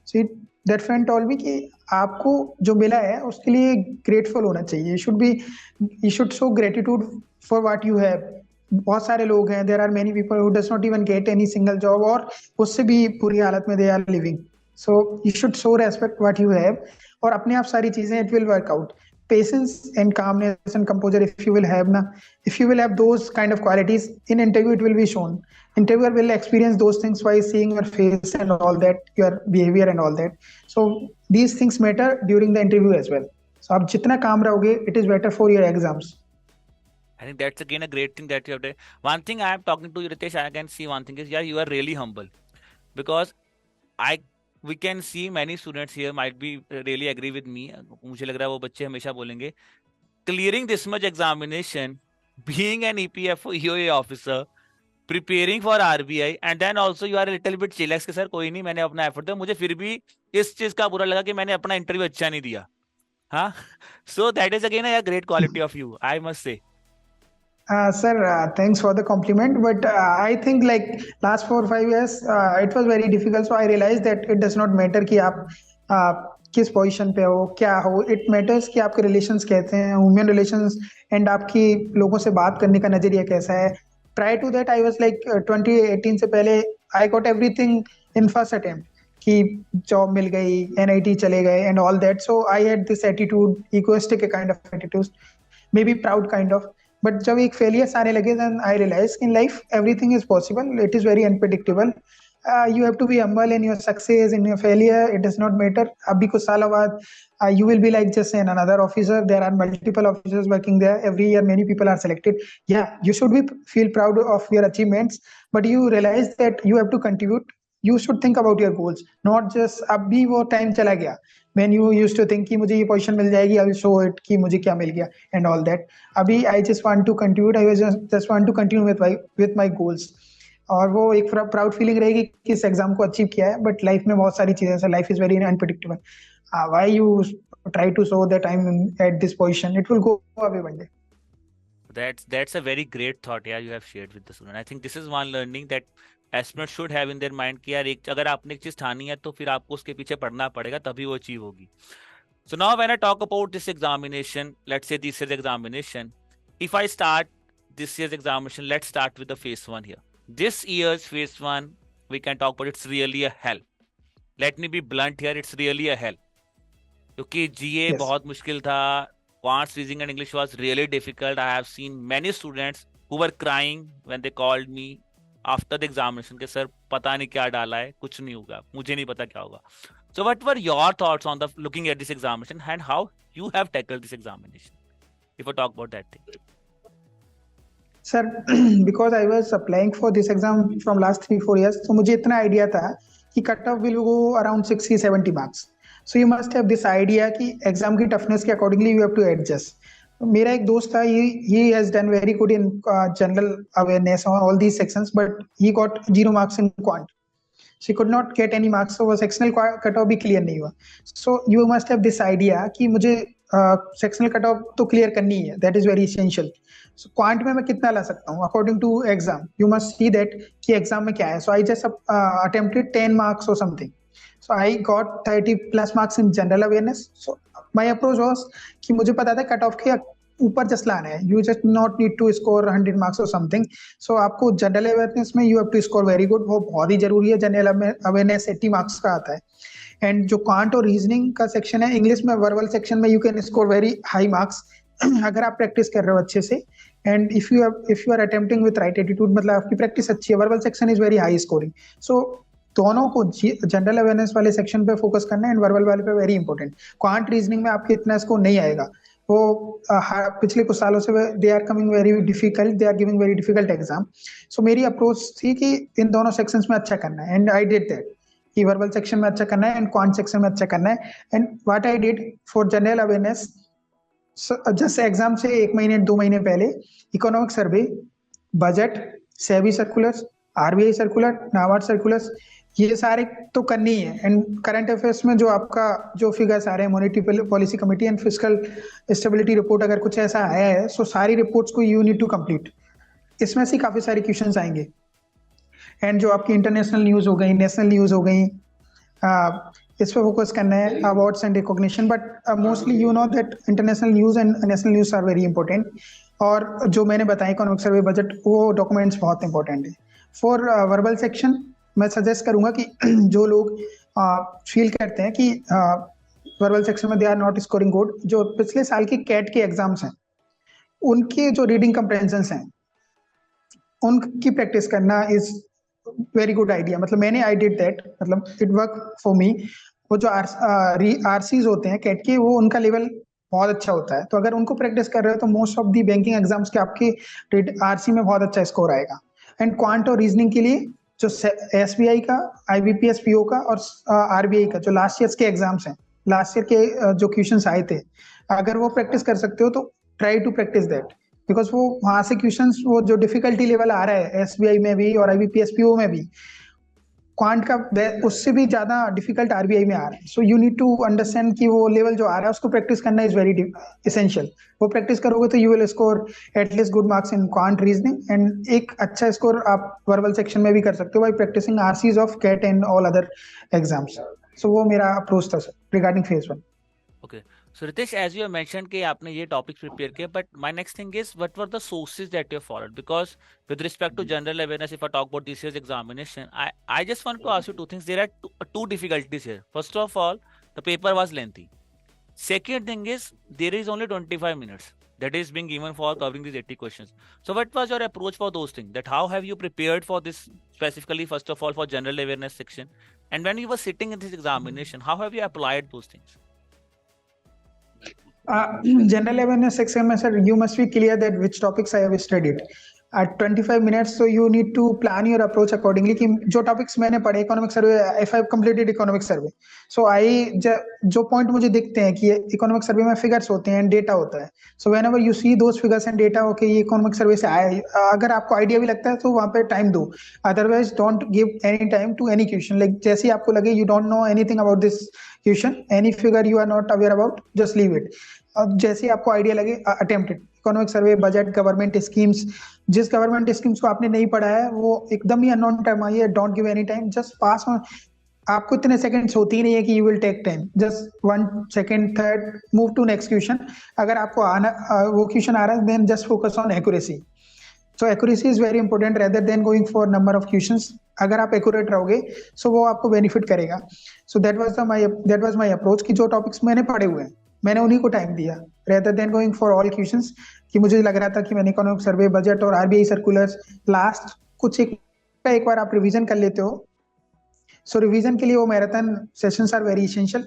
So that friend told me कि आपको जो मिला है उसके लिए grateful होना चाहिए. You should show gratitude for what you have. बहुत सारे लोग हैं, there are many people who does not even get any single job और उससे भी बुरी हालत में they are living. So you should show respect what you have और अपने आप सारी चीजें it will work out. Patience and calmness and composure if you will have those kind of qualities in interview, it will be shown. Interviewer will experience those things by seeing your face and all that, your behavior and all that. So these things matter during the interview as well. So आप जितना काम रहोगे, it is better for your exams. I think that's again a great thing that you have done. One thing I am talking to you, Ritesh, I can see one thing is, yeah, you are really humble, because we can see many students here might be really agree with me. मुझे लग रहा है वो बच्चे हमेशा बोलेंगे clearing this much examination, being an EPFO EOA officer, preparing for RBI, and then also you are a little bit chillax कि sir कोई नहीं मैंने अपना एफर्ट दिया, मुझे फिर भी इस चीज का बुरा लगा कि मैंने अपना इंटरव्यू अच्छा नहीं दिया. हाँ, so that is again a great quality of you, I must say. Sir, thanks for the compliment, but I think like last 4 or 5 years it was very difficult, so I realized that it does not matter कि आप किस position पे हो, क्या हो. It matters कि आपके relations कैसे हैं, ह्यूमन रिलेशंस, एंड आपकी लोगों से बात करने का नजरिया कैसा है. Prior to that I was like 2018 से पहले I got everything in first attempt कि जॉब मिल गई, एनआईटी चले गए and all that. So I had this attitude, egoistic kind of attitude, may be proud kind of. But जब एक failures आने लगे, then I realise in life everything is possible, it is very unpredictable. You have to be humble in your success, in your failure, it does not matter. Abhi kuch saal baad you will be like just another officer. There are multiple officers working there. Every year many people are selected. Yeah, you should feel proud of your achievements, but you realize that you have to contribute. You should think about your goals, not just abhi wo time chala gaya when you used to think कि मुझे ये position मिल जाएगी, I will show it कि मुझे क्या मिल गया and all that. अभी I just want to contribute. I just want to continue with my goals. और वो एक प्राउड फीलिंग रहेगी कि इस एग्जाम को अचीव किया है. बट लाइफ में बहुत सारी चीजें, life is very unpredictable. Why you try to show that I am at this position, it will go away one day. That's a very great thought, yeah, you have shared with the student. I think this is one learning that aspirants should have in their mind कि यार अगर आपने एक चीज ठानी है तो फिर आपको उसके पीछे पढ़ना पड़ेगा, तभी वो अचीव होगी. So now when I talk about this examination, let's say this year's examination, if I start this year's examination, let's start with the phase 1 here. This year's phase 1, we can talk about, it's really a hell. Let me be blunt here, it's really a hell. क्योंकि जीए Yes. बहुत मुश्किल था, quants, reasoning and English was really difficult. I have seen many students who were crying when they called me after the examination के sir पता नहीं क्या डाला है, कुछ नहीं होगा, मुझे नहीं पता क्या होगा. So what were your thoughts on the looking at this examination and how you have tackled this examination? If I talk about that thing. Sir, because I was applying for this exam from last 3-4 years, so मुझे इतना idea था कि cut off will go around 60-70 marks. So you must have this idea कि exam की toughness के accordingly you have to adjust. मेरा एक दोस्त था, he has done very good in general awareness on all these sections, but he got 0 marks in quant. She could not get any marks, so वो sectional cut off भी clear नहीं हुआ. So you must have this idea कि मुझे sectional cut off तो clear करनी है, that is very essential. So quant में मैं कितना ला सकता हूँ according to exam, you must see that कि एग्जाम में क्या है. So I just attempted 10 marks or something. So I got 30+ marks in general awareness. So my approach was कि मुझे पता था कट ऑफ के ऊपर जस्ट लाना है, you just not need to score 100 marks or something. सो आपको जनरल अवेयरनेस में you have to score very good, वो बहुत ही जरूरी है. जनरल अवेयरनेस 80 marks का आता है. एंड जो क्वांट और रीजनिंग का सेक्शन है, इंग्लिश में वर्बल सेक्शन में you can score very high marks अगर आप प्रैक्टिस कर रहे हो अच्छे से. And if you are attempting with right attitude, मतलब आपकी प्रैक्टिस अच्छी है, verbal section is very high scoring. So दोनों को जनरल अवेयरनेस वाले सेक्शन पे फोकस करना है एंड वर्बल वाले पे वेरी इंपॉर्टेंट. क्वांट रीजनिंग में आपके इतना स्कोर नहीं आएगा, वो पिछले कुछ सालों से they are coming very difficult, they are giving very difficult exam. So मेरी अप्रोच थी कि इन दोनों सेक्शंस में अच्छा करना है, एंड आई डिड दैट कि वर्बल सेक्शन में अच्छा करना है एंड क्वांट सेक्शन में अच्छा करना है. And what I did for general awareness, just exam से 1 महीने 2 महीने पहले economic survey, budget, SEBI circulars, RBI circular, NABARD circulars, ये सारे तो करनी है. एंड करंट अफेयर्स में जो आपका जो फिगर्स आ रहे हैं, monetary policy committee and fiscal stability report, अगर कुछ ऐसा आया है, सो सारी रिपोर्ट्स को यू नीड टू कंप्लीट. इसमें से काफी सारे क्वेश्चंस आएंगे. एंड जो आपकी इंटरनेशनल न्यूज हो गई, नेशनल न्यूज हो गई, इस पे फोकस करना है, awards and recognition. But mostly you know that international news and national news are very important. और जो मैंने बताया इकोनॉमिक सर्वे, बजट, वो डॉक्यूमेंट्स बहुत इंपॉर्टेंट है. फॉर वर्बल सेक्शन मैं सजेस्ट करूंगा कि जो लोग फील करते हैं कि वर्बल सेक्शन में they are not scoring good, जो पिछले साल की कैट के एग्जाम्स हैं, उनके जो रीडिंग कंप्रेहेंशंस हैं, उनकी प्रैक्टिस करना इज वेरी गुड आइडिया. मतलब मैंने आई डिड दैट, मतलब इट वर्क फॉर मी. वो जो आरसीज होते हैं कैट के, वो उनका लेवल बहुत अच्छा होता है. तो अगर उनको प्रैक्टिस कर रहे हो तो most of the banking exams के आपके आरसी में बहुत अच्छा स्कोर आएगा. एंड क्वांट और रीजनिंग के लिए जो एसबीआई का, आईबीपीएस पीओ का और आरबीआई का जो लास्ट ईयर के एग्जाम्स हैं, लास्ट ईयर के जो क्वेश्चंस आए थे, अगर वो प्रैक्टिस कर सकते हो तो try to practice that, because वो वहां से क्वेश्चंस, वो जो डिफिकल्टी लेवल आ रहा है एसबीआई में भी और आईबीपीएस पीओ में भी, क्वांट का उससे भी ज्यादा डिफिकल्ट आरबीआई में आ रहा है. So you need to understand कि वो लेवल जो आ रहा है उसको प्रैक्टिस करना इज वेरी एसेंशियल. वो प्रैक्टिस करोगे तो you will score at least good marks in quant reasoning, and एक अच्छा स्कोर आप वर्बल सेक्शन में भी कर सकते हो by practising RCs of CAT and all other exams. So वो मेरा अप्रोच था regarding phase 1. Okay. So Ritesh, as you have mentioned कि आपने ये topics prepare किए, but my next thing is what were the sources that you followed? Because with respect to general awareness, if I talk about this year's examination, I just want to ask you two things. There are two difficulties here. First of all, the paper was lengthy. Second thing is there is only 25 minutes that is being given for covering these 80 questions. So what was your approach for those things? That how have you prepared for this specifically? First of all, for general awareness section, and when you were sitting in this examination, how have you applied those things? General awareness section में sir, you must be clear that which topics I have studied. At 25 minutes, so you need to plan your approach accordingly. कि जो topics मैंने पढ़े, economic survey, if I have completed economic survey, so जो point मुझे दिखते हैं कि economic survey में figures होते हैं and data होता है. So whenever you see those figures and data, okay, ये economic survey से आया है, अगर आपको idea भी लगता है तो वहाँ पे time दो. Otherwise, don't give any time to any question. Like जैसे ही आपको लगे you don't know anything about this question, any figure you are not aware about, just leave it. जैसे ही आपको आइडिया लगे, attempt it. Economic survey, budget, government schemes, जिस government schemes को आपने नहीं पढ़ा है वो एकदम ही अननोन टर्म आई है, don't give any time, just pass on. आपको इतने सेकंड्स होती ही नहीं है कि you will take time, just 1 second, third, move to next question. अगर आपको आना वो क्वेश्चन आ रहा है, then just focus on accuracy. So accuracy is very important rather than going for number of questions. अगर आप accurate रहोगे so वो आपको benefit करेगा. So that was my approach कि जो topics मैंने पढ़े हुए हैं मैंने उन्हीं को टाइम दिया rather than going for all questions कि मुझे लग रहा था कि मैंने इकोनॉमिक सर्वे, बजट और आरबीआई सर्कुलर्स लास्ट कुछ एक बार आप रिवीजन कर लेते हो. सो रिवीजन के लिए वो marathon sessions are very essential.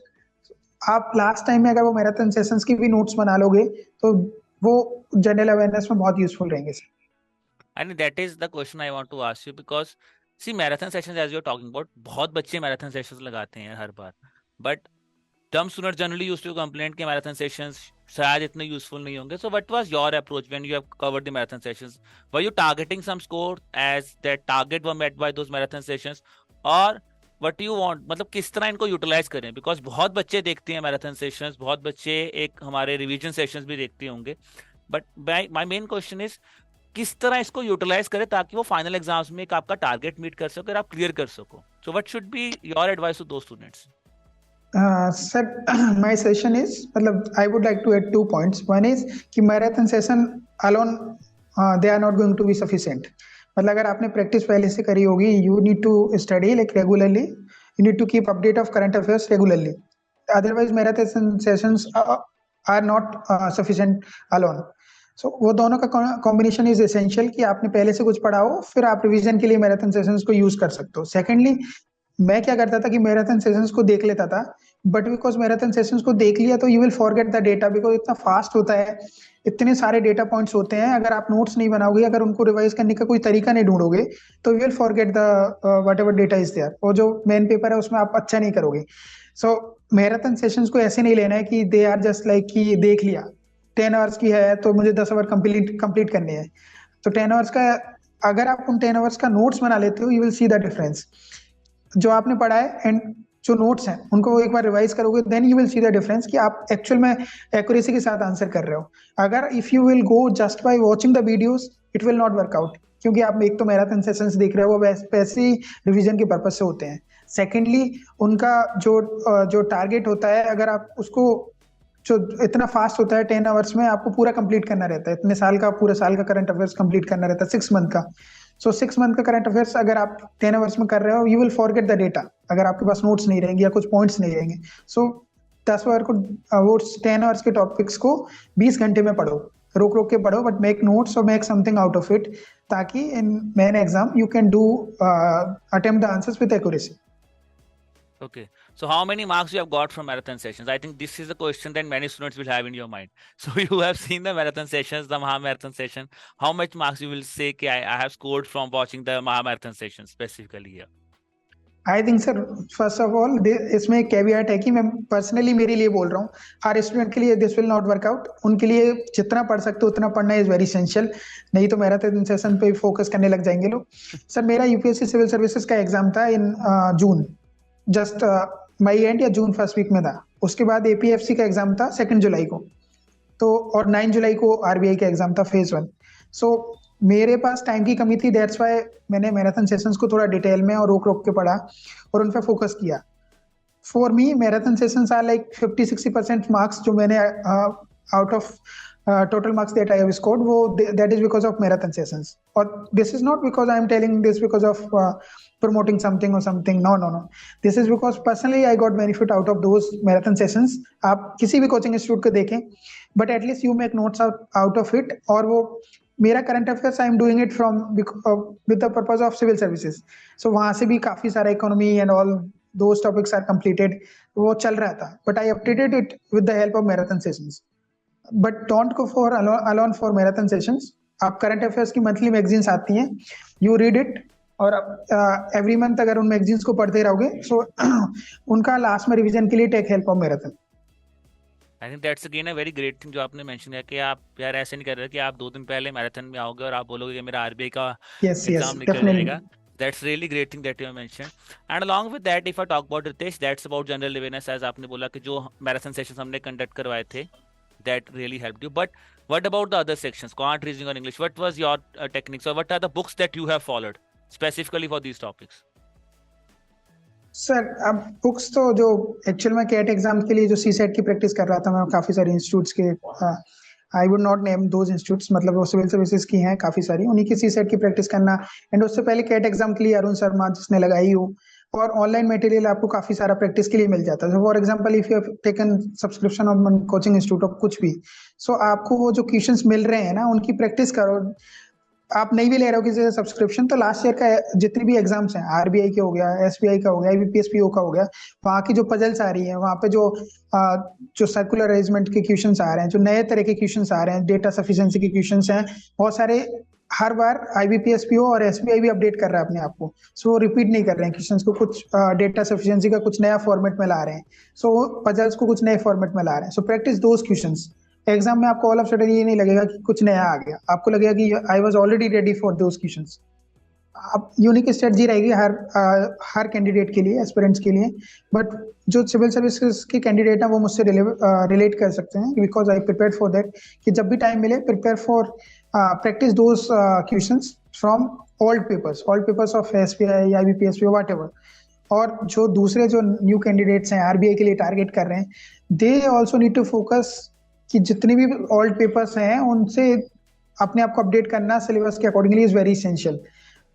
आप लास्ट टाइम में अगर वो मैराथन सेशंस की भी नोट्स बना लोगे तो वो जनरल अवेयरनेस में बहुत यूजफुल रहेंगे sir. And that is the question I want to ask you because see marathon sessions as you're talking about, बहुत बच्चे marathon sessions लगाते हैं हर बार, but dumb students generally used to complain कि marathon sessions शायद इतने useful नहीं होंगे. So what was your approach when you have covered the marathon sessions? Were you targeting some score as that target were met by those marathon sessions, or what do you want? मतलब किस तरह इनको utilise करें? Because बहुत बच्चे देखते हैं marathon sessions, बहुत बच्चे एक हमारे रिवीजन सेशंस भी देखते होंगे, but my main question is किस तरह इसको यूटिलाइज करें ताकि वो फाइनल एग्जाम्स में एक आपका टारगेट मीट कर सको और आप क्लियर कर सको. So what should be your advice to those students? Sir my suggestion is मतलब I would like to add 2 points. One is कि marathon session alone they are not going to be sufficient. मतलब अगर आपने practice पहले से करी होगी, you need to study like regularly, you need to keep update of current affairs regularly. Otherwise marathon sessions are not sufficient alone. So वो दोनों का कॉम्बिनेशन इज एसेंशियल कि आपने पहले से कुछ पढ़ा हो फिर आप रिवीजन के लिए मैराथन सेशंस को यूज कर सकते हो. सेकेंडली मैं क्या करता था कि मैराथन सेशंस को देख लेता था, बट बिकॉज मैराथन सेशंस को देख लिया तो you will forget the data because इतना फास्ट होता है, इतने सारे डेटा पॉइंट्स होते हैं. अगर आप नोट्स नहीं बनाओगे, अगर उनको रिवाइज करने का कोई तरीका नहीं ढूंढोगे तो you will forget the whatever data is there. और जो मेन पेपर है उसमें आप अच्छा नहीं करोगे. सो मैराथन सेशंस को ऐसे नहीं लेना है कि दे आर जस्ट लाइक कि देख लिया 10 आवर्स की है तो मुझे 10 आवर कंप्लीट करने हैं. तो 10 आवर्स का अगर आप उन 10 आवर्स का नोट्स बना लेते हो you will see the difference. जो आपने पढ़ा है एंड जो नोट्स हैं उनको एक बार रिवाइज करोगे then you will see the difference कि आप एक्चुअल में एक्यूरेसी के साथ आंसर कर रहे हो. अगर if you will go just by watching the videos it will not work out, क्योंकि आप एक तो मैराथन सेशंस देख रहे हो वो वैसे ही रिवीजन के पर्पज से होते हैं. सेकेंडली उनका जो टारगेट होता है अगर आप उसको जो इतना फास्ट होता है 10 आवर्स में आपको पूरा कंप्लीट करना रहता है. इतने साल का पूरा साल का करंट अफेयर्स कंप्लीट करना रहता है 6 मंथ का. सो 6 मंथ का करंट अफेयर्स अगर आप 10 आवर्स में कर रहे हो you will forget the data अगर आपके पास नोट्स नहीं रहेंगे या कुछ पॉइंट्स नहीं रहेंगे. सो 10 आवर को वो 10 आवर्स के टॉपिक्स को 20 घंटे में पढ़ो, रोक के पढ़ो, बट मेक नोट्स और make something out of it ताकि in main exam you can do attempt the answers with accuracy. Okay, so how many marks you have got from marathon sessions? I think this is the question that many students will have in your mind. So you have seen the marathon sessions, the Mahamarathon session. How much marks you will say कि I have scored from watching the Mahamarathon session specifically here? I think sir first of all इसमें एक caveat है कि मैं personally मेरे लिए बोल रहा हूँ, हर स्टूडेंट के लिए this will not work out. उनके लिए जितना पढ़ सकते हो उतना पढ़ना इज वेरी एसेंशियल, नहीं तो मैराथन सेशन पे फोकस करने लग जाएंगे लोग. सर मेरा यूपीएससी सिविल सर्विसेज का एग्जाम था इन जून, जस्ट मई एंड या जून फर्स्ट वीक में था. उसके बाद एपीएफसी का एग्जाम था 2 जुलाई को, तो और 9 जुलाई को आरबीआई का एग्जाम था फेज 1. सो मेरे पास टाइम की कमी थी, दैट्स व्हाई मैंने मैराथन सेशंस को थोड़ा डिटेल में और रोक के पढ़ा और उन पर फोकस किया. For me marathon sessions are like 50-60% marks जो मैंने out of total marks that I have scored, that is because of marathon sessions. Or this is not because I am telling this because of promoting something or something. No. This is because personally I got benefit out of those marathon sessions. आप किसी भी coaching institute को देखें, but at least you make notes out of it. और वो मेरा current affairs I am doing it from with the purpose of civil services. So वहाँ से भी काफी सारा economy and all those topics are completed. वो चल रहा था, but I updated it with the help of marathon sessions. But don't go for alone for marathon sessions. आप करंट अफेयर्स की मंथली मैगजीन्स आती हैं, यू रीड इट और every month अगर उन मैगजीन्स को पढ़ते रहोगे सो उनका लास्ट में रिवीजन के लिए take help of marathon. I think that's again a very great thing जो आपने मेंशन किया कि आप यार ऐसे नहीं कर रहे कि आप 2 दिन पहले मैराथन में आओगे और आप बोलोगे कि मेरा आरबीआई का एग्जाम निकल जाएगा. That's really great thing that you have mentioned. And along with that, if I talk about Ritesh, that's about general awareness. as आपने बोला कि जो मैराथन सेशंस हमने कंडक्ट करवाए थे that really helped you. But what about the other sections, quant, reasoning or English? What was your techniques or what are the books that you have followed specifically for these topics? Sir अब books तो जो actual में cat exam के लिए जो CSAT की practice कर रहा था मैं काफी सारे इंस्टीट्यूट्स के I would not name those institutes, मतलब वो सिविल सर्विसेज की हैं काफी सारी, उन्हीं की सीसेट की प्रैक्टिस करना। एंड उससे पहले कैट एग्जाम के लिए अरुण शर्मा जिसने लगाई हो, और ऑनलाइन मटेरियल आपको काफी सारा प्रैक्टिस के लिए मिल जाता है। For example if you have taken subscription of coaching institute of कुछ भी, सो आपको वो जो क्वेश्चंस मिल रहे हैं ना उनकी प्रैक्टिस करो। आप नहीं भी ले रहे हो किसी से सब्सक्रिप्शन, तो लास्ट ईयर का जितने भी एग्जाम्स हैं, आरबीआई के हो गया, एसबीआई का हो गया, आईबीपीएस पीओ का हो गया, वहाँ की जो पजल्स आ रही हैं, वहाँ पे जो सर्कुलर अरेंजमेंट के क्वेश्चंस आ रहे हैं, जो नए तरह के क्वेश्चंस आ रहे हैं, डेटा सफिशिएंसी के क्वेश्चंस हैं बहुत सारे। हर बार आईबीपीएस पीओ और एसबीआई भी अपडेट कर रहा है अपने आप को, सो वो रिपीट नहीं कर रहे हैं क्वेश्चंस को, कुछ डेटा सफिशिएंसी का कुछ नया फॉर्मेट में ला रहे हैं, सो पजल्स को कुछ नए फॉर्मेट में ला रहे हैं। So practice those questions. Exam में आपको ऑल ऑफ सडन ये नहीं लगेगा कि कुछ नया आ गया, आपको लगेगा कि I was already ready for those questions. अब यूनिक स्ट्रेटजी रहेगी हर कैंडिडेट के लिए, एस्पिरेंट्स के लिए, बट जो सिविल सर्विसेज के कैंडिडेट हैं वो मुझसे रिलेट कर सकते हैं, because I prepare for that, कि जब भी टाइम मिले prepare for practice those questions from old papers of SBI, IBPS, whatever. और जो दूसरे जो न्यू कैंडिडेट्स हैं आरबीआई के लिए टारगेट कर रहे हैं, they also need to focus कि जितने भी ओल्ड पेपर्स हैं उनसे अपने आप को अपडेट करना सिलेबस के अकॉर्डिंगली इज वेरी इसेंशियल।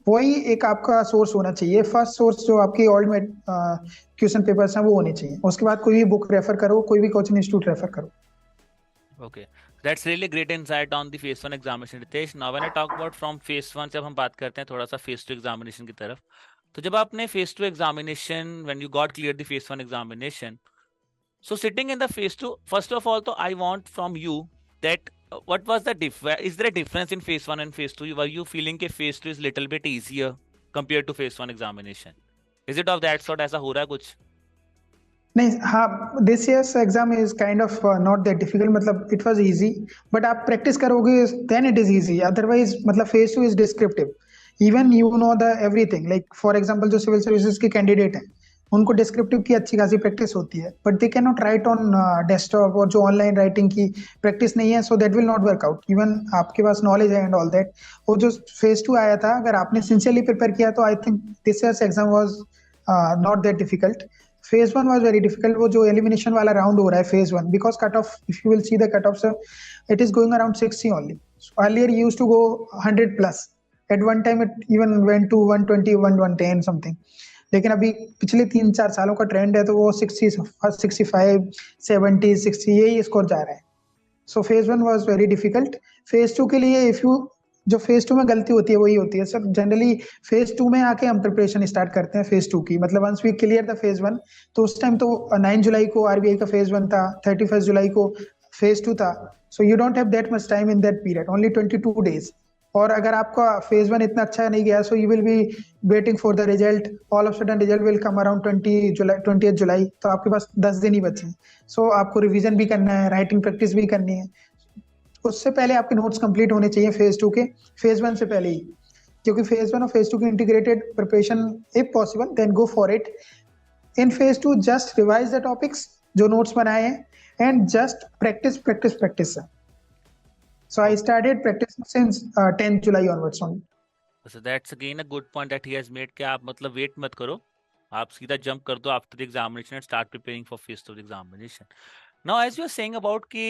वही एक आपका सोर्स होना चाहिए, फर्स्ट सोर्स जो आपकी ओल्ड में क्वेश्चन पेपर्स हैं वो होने चाहिए। उसके बाद कोई भी बुक रेफर करो, कोई भी कोचिंग इंस्टीट्यूट रेफर करो। Okay, that's really great insight on the phase 1 examination, Ritesh. Now when I talk about from phase 1 जब हम बात करते हैं थोड़ा सा phase 2 examination की तरफ, तो जब आपने phase 2 examination, when you got cleared the phase 1 examination, so sitting in the phase 2, first of all, so I want from you that what was the is there a difference in phase 1 and phase 2? Were you feeling कि phase 2 is little bit easier compared to phase 1 examination? Is it of that sort? ऐसा हो रहा है कुछ? नहीं, हाँ, this year's exam is kind of not that difficult, मतलब it was easy, but आप प्रैक्टिस करोगे then it is easy, otherwise मतलब phase 2 is descriptive. Even you know the everything, like for example जो सिविल सर्विसेज के candidate हैं उनको descriptive की अच्छी खासी प्रैक्टिस होती है, but they can not write on desktop, और जो ऑनलाइन राइटिंग की प्रैक्टिस नहीं है, so that will not work out. Even आपके पास नॉलेज है एंड ऑल दैट, वो जो फेज 2 आया था, अगर आपने सिंसियरली प्रिपेयर किया तो I think this year's exam was not that difficult. Phase 1 was very difficult, वो जो एलिमिनेशन वाला राउंड हो रहा है phase 1, because cut off, if you will see the cut off, it is going around 60 only. Earlier used to go 100 plus, at one time it even went to 120, 110 something, लेकिन अभी पिछले 3-4 सालों का trend है तो वो 60, 65, 70, 60 यही स्कोर जा रहा है। सो phase 1 was very difficult. Phase 2 के लिए इफ यू, जो फेज 2 में गलती होती है वही होती है सर, जनरली फेज 2 में आके हम प्रिपरेशन स्टार्ट करते हैं फेज 2 की, मतलब once we clear the phase 1, तो उस टाइम तो 9 जुलाई को आरबीआई का फेज 1 था, 31 जुलाई को फेज 2 था, so you don't have that much time in that period, only 22 days. और अगर आपका फेज 1 इतना अच्छा नहीं गया, so you will be waiting for the result, all of sudden result will come around 20 जुलाई, तो आपके पास 10 दिन ही बचे। सो आपको रिवीजन भी करना है, राइटिंग प्रैक्टिस भी करनी है, उससे पहले आपके नोट्स कंप्लीट होने चाहिए फेज 2 के, फेज 1 से पहले ही, क्योंकि फेज 1 और फेज 2 की integrated preparation if possible then go for it. In phase 2 just revise the topics जो नोट्स बनाए हैं and just practice. So I started practicing since 10th July onwards only. So that's again a good point that he has made कि आप मतलब wait मत करो, आप सीधा जंप कर दो after the examination and start preparing for phase 2 examination. Now as you are saying about कि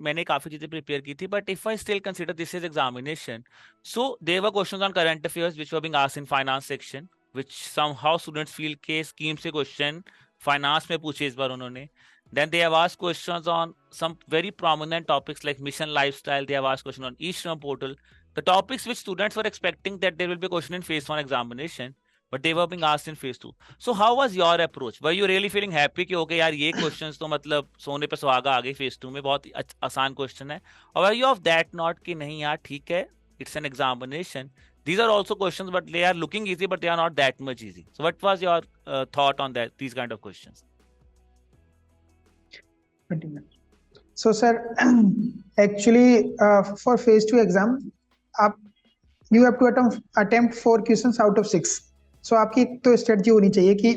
मैंने काफी चीजें प्रिपेयर की थी, but if I still consider this is examination, so there were questions on current affairs which were being asked in finance section, which somehow students feel के scheme से question finance में पूछे इस बार उन्होंने। Then they have asked questions on some very prominent topics like mission lifestyle. They have asked question on e-Shram portal. The topics which students were expecting that there will be a question in phase 1 examination, but they were being asked in phase 2. So how was your approach? Were you really feeling happy कि okay यार ये questions तो मतलब सोने पे सुहागा आ गई phase 2 में, बहुत आसान question है, or were you of that not कि नहीं यार ठीक है, it's an examination, these are also questions but they are looking easy but they are not that much easy. So what was your thought on that, these kind of questions? So sir, actually for phase 2 exam you have to attempt 4 questions out of 6. So आपकी तो strategy होनी चाहिए कि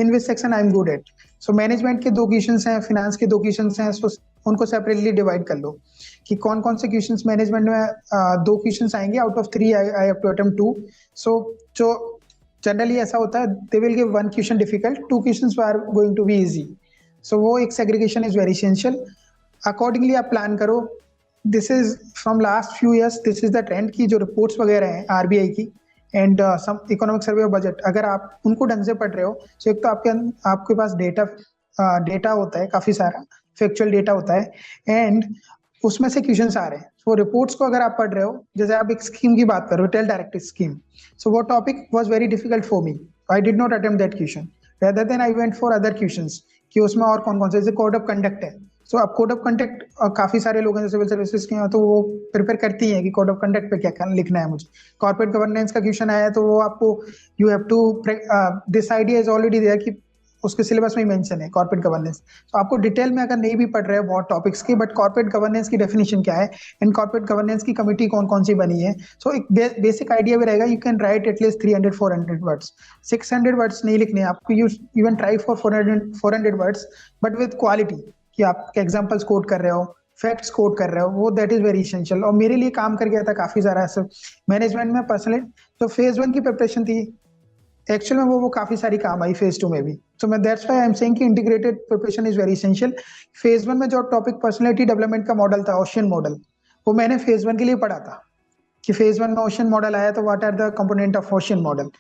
in which section I am good at. So management के 2 questions हैं, finance के 2 questions हैं, so उनको सेपरेटली डिवाइड कर लो कि कौन कौन से क्वेश्चंस मैनेजमेंट में 2 क्वेश्चंस आएंगे out of 3 I have to attempt 2. So जो जनरली ऐसा होता है, they will give 1 question difficult, 2 questions are going to be easy. So वो एक segregation is very essential. Accordingly आप प्लान करो. This is from last few years, this is the trend की जो रिपोर्ट्स वगैरह हैं आरबीआई की and some economic survey of budget, अगर आप उनको ढंग से पढ़ रहे हो तो एक तो आपके पास डेटा होता है, काफी सारा फैक्चुअल डेटा होता है, एंड उसमें से क्वेश्चंस आ रहे हैं. सो रिपोर्ट्स को अगर आप पढ़ रहे हो, जैसे आप एक स्कीम की बात कर रहे हो, टेल डायरेक्ट स्कीम, सो वो topic was very difficult for me. I did not attempt that question, rather than I went for other questions कि उसमें और कौन कौन से, जैसे कोड ऑफ कंडक्ट है. सो अब कोड ऑफ कंडक्ट काफी सारे लोग हैं सिविल सर्विसेज के, तो वो प्रिपेयर करती हैं कि कोड ऑफ कंडक्ट पे क्या लिखना है मुझे. कॉर्पोरेट गवर्नेंस का क्वेश्चन आया है तो वो आपको, you have to, this idea is already there कि उसके सिलेबस में ही मेंशन है कॉर्पोरेट गवर्नेंस. तो आपको डिटेल में अगर नहीं भी पढ़ रहे हो बहुत टॉपिक्स की, बट कॉर्पोरेट गवर्नेंस की डेफिनेशन क्या है एंड कॉर्पोरेट गवर्नेंस की कमिटी कौन कौन सी बनी है, सो एक बेसिक आइडिया भी रहेगा. You can write at least 300-400 words, 600 words नहीं लिखने आपको. You even try for 400 words, but with quality, कि आप एग्जाम्पल्स कोट कर रहे हो, फैक्ट्स कोट कर रहे हो, वो दैट इज वेरी इसेंशियल. और मेरे लिए काम कर गया था काफी सारा ऐसे मैनेजमेंट में पर्सनली. तो फेज 1 की प्रिपरेशन थी, एक्चुअल में वो काफी सारी काम आई फेज 2 में भी. तो मैं that's why I am saying कि integrated preparation is very essential. Phase 1 में जो टॉपिक पर्सनालिटी डेवलपमेंट का मॉडल था, ओशियन मॉडल, वो मैंने फेज 1 के लिए पढ़ा था कि फेज 1 में ओशियन मॉडल आया तो what are the component of ocean model.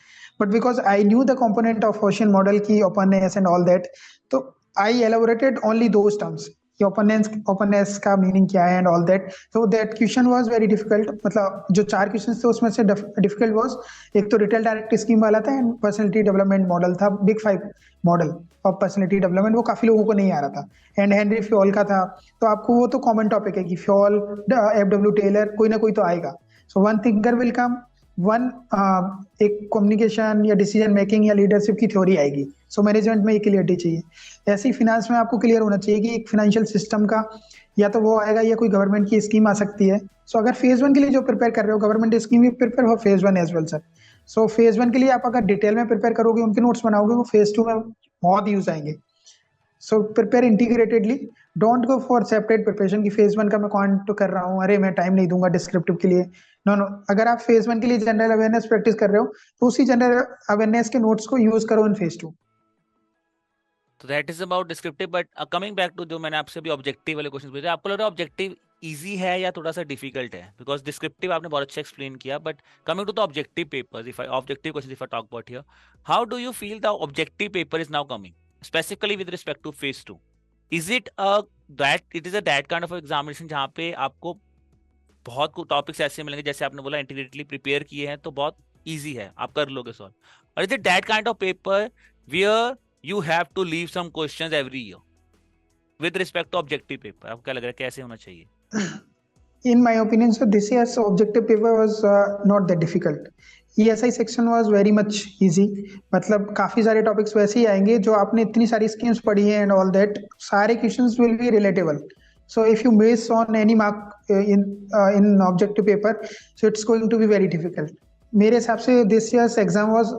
But because I knew the component of ocean model की ओपननेस एंड ऑल दैट, तो I elaborated only those terms कि ओपननेस का मीनिंग क्या है एंड ऑल दैट. तो that question was very difficult. मतलब जो 4 questions थे उसमें से डिफिकल्ट वाज, एक तो रिटेल डायरेक्ट स्कीम वाला था एंड पर्सनालिटी डेवलपमेंट मॉडल था, big 5 model of personality development, वो काफी लोगों को नहीं आ रहा था. एंड हेनरी फ्योल का था, तो आपको वो तो कॉमन टॉपिक है कि फ्योल, एफ.डब्ल्यू. टेलर, कोई ना कोई तो आएगा. So one thinker will come, one एक कम्युनिकेशन या डिसीजन मेकिंग या लीडरशिप की थ्योरी आएगी. सो मैनेजमेंट में ये क्लियरिटी चाहिए. ऐसे ही फिनेंस में आपको क्लियर होना चाहिए कि एक फाइनेंशियल सिस्टम का या तो वो आएगा या कोई गवर्नमेंट की स्कीम आ सकती है. सो अगर फेज 1 के लिए जो प्रिपेयर कर रहे हो, गवर्नमेंट स्कीम भी प्रिपेयर हो phase 1 as well sir. So phase 1 के लिए आप अगर डिटेल में प्रिपेयर करोगे, उनके नोट्स बनाओगे, वो फेज 2 में बहुत यूज आएंगे. So prepare integratedly, don't go for separate preparation की फेज 1 का मैं क्वांट कर रहा हूँ, अरे मैं टाइम नहीं दूंगा डिस्क्रिप्टिव के लिए. नो नो, अगर आप फेज 1 के लिए जनरल अवेयरनेस प्रैक्टिस कर रहे हो तो उसी जनरल अवेयरनेस के नोट्स को यूज करो इन फेज 2. तो that is about descriptive. But coming back to जो मैंने आपसे अभी ऑब्जेक्टिव वाले क्वेश्चन पूछे, आपको लग रहा है ऑब्जेक्टिव इजी है या थोड़ा सा डिफिकल्ट है? बिकॉज डिस्क्रिप्टिव आपने बहुत अच्छा एक्सप्लेन किया, but coming to the objective papers, if I objective question, if I talk about here, how do you feel the objective paper is now coming, specifically with respect to phase 2? Is it that kind of examination जहाँ पे आपको बहुत topics ऐसे मिलेंगे, जैसे आपने बोला इंटीग्रेटली prepare किए हैं तो बहुत इजी है, आप कर लोगे सॉल्व? और is it that kind of paper wear you have to leave some questions every year with respect to objective paper? आपको क्या लग रहा है कैसे होना चाहिए? In my opinion, so this year's objective paper was not that difficult. ESI section was very much easy. मतलब काफी सारे टॉपिक्स वैसे ही आएंगे जो आपने इतनी सारी स्कीम्स पढ़ी हैं एंड ऑल दैट, सारे questions will be relatable. So if you miss on any mark in objective paper, so it's going to be very difficult. मेरे हिसाब से this year's exam was,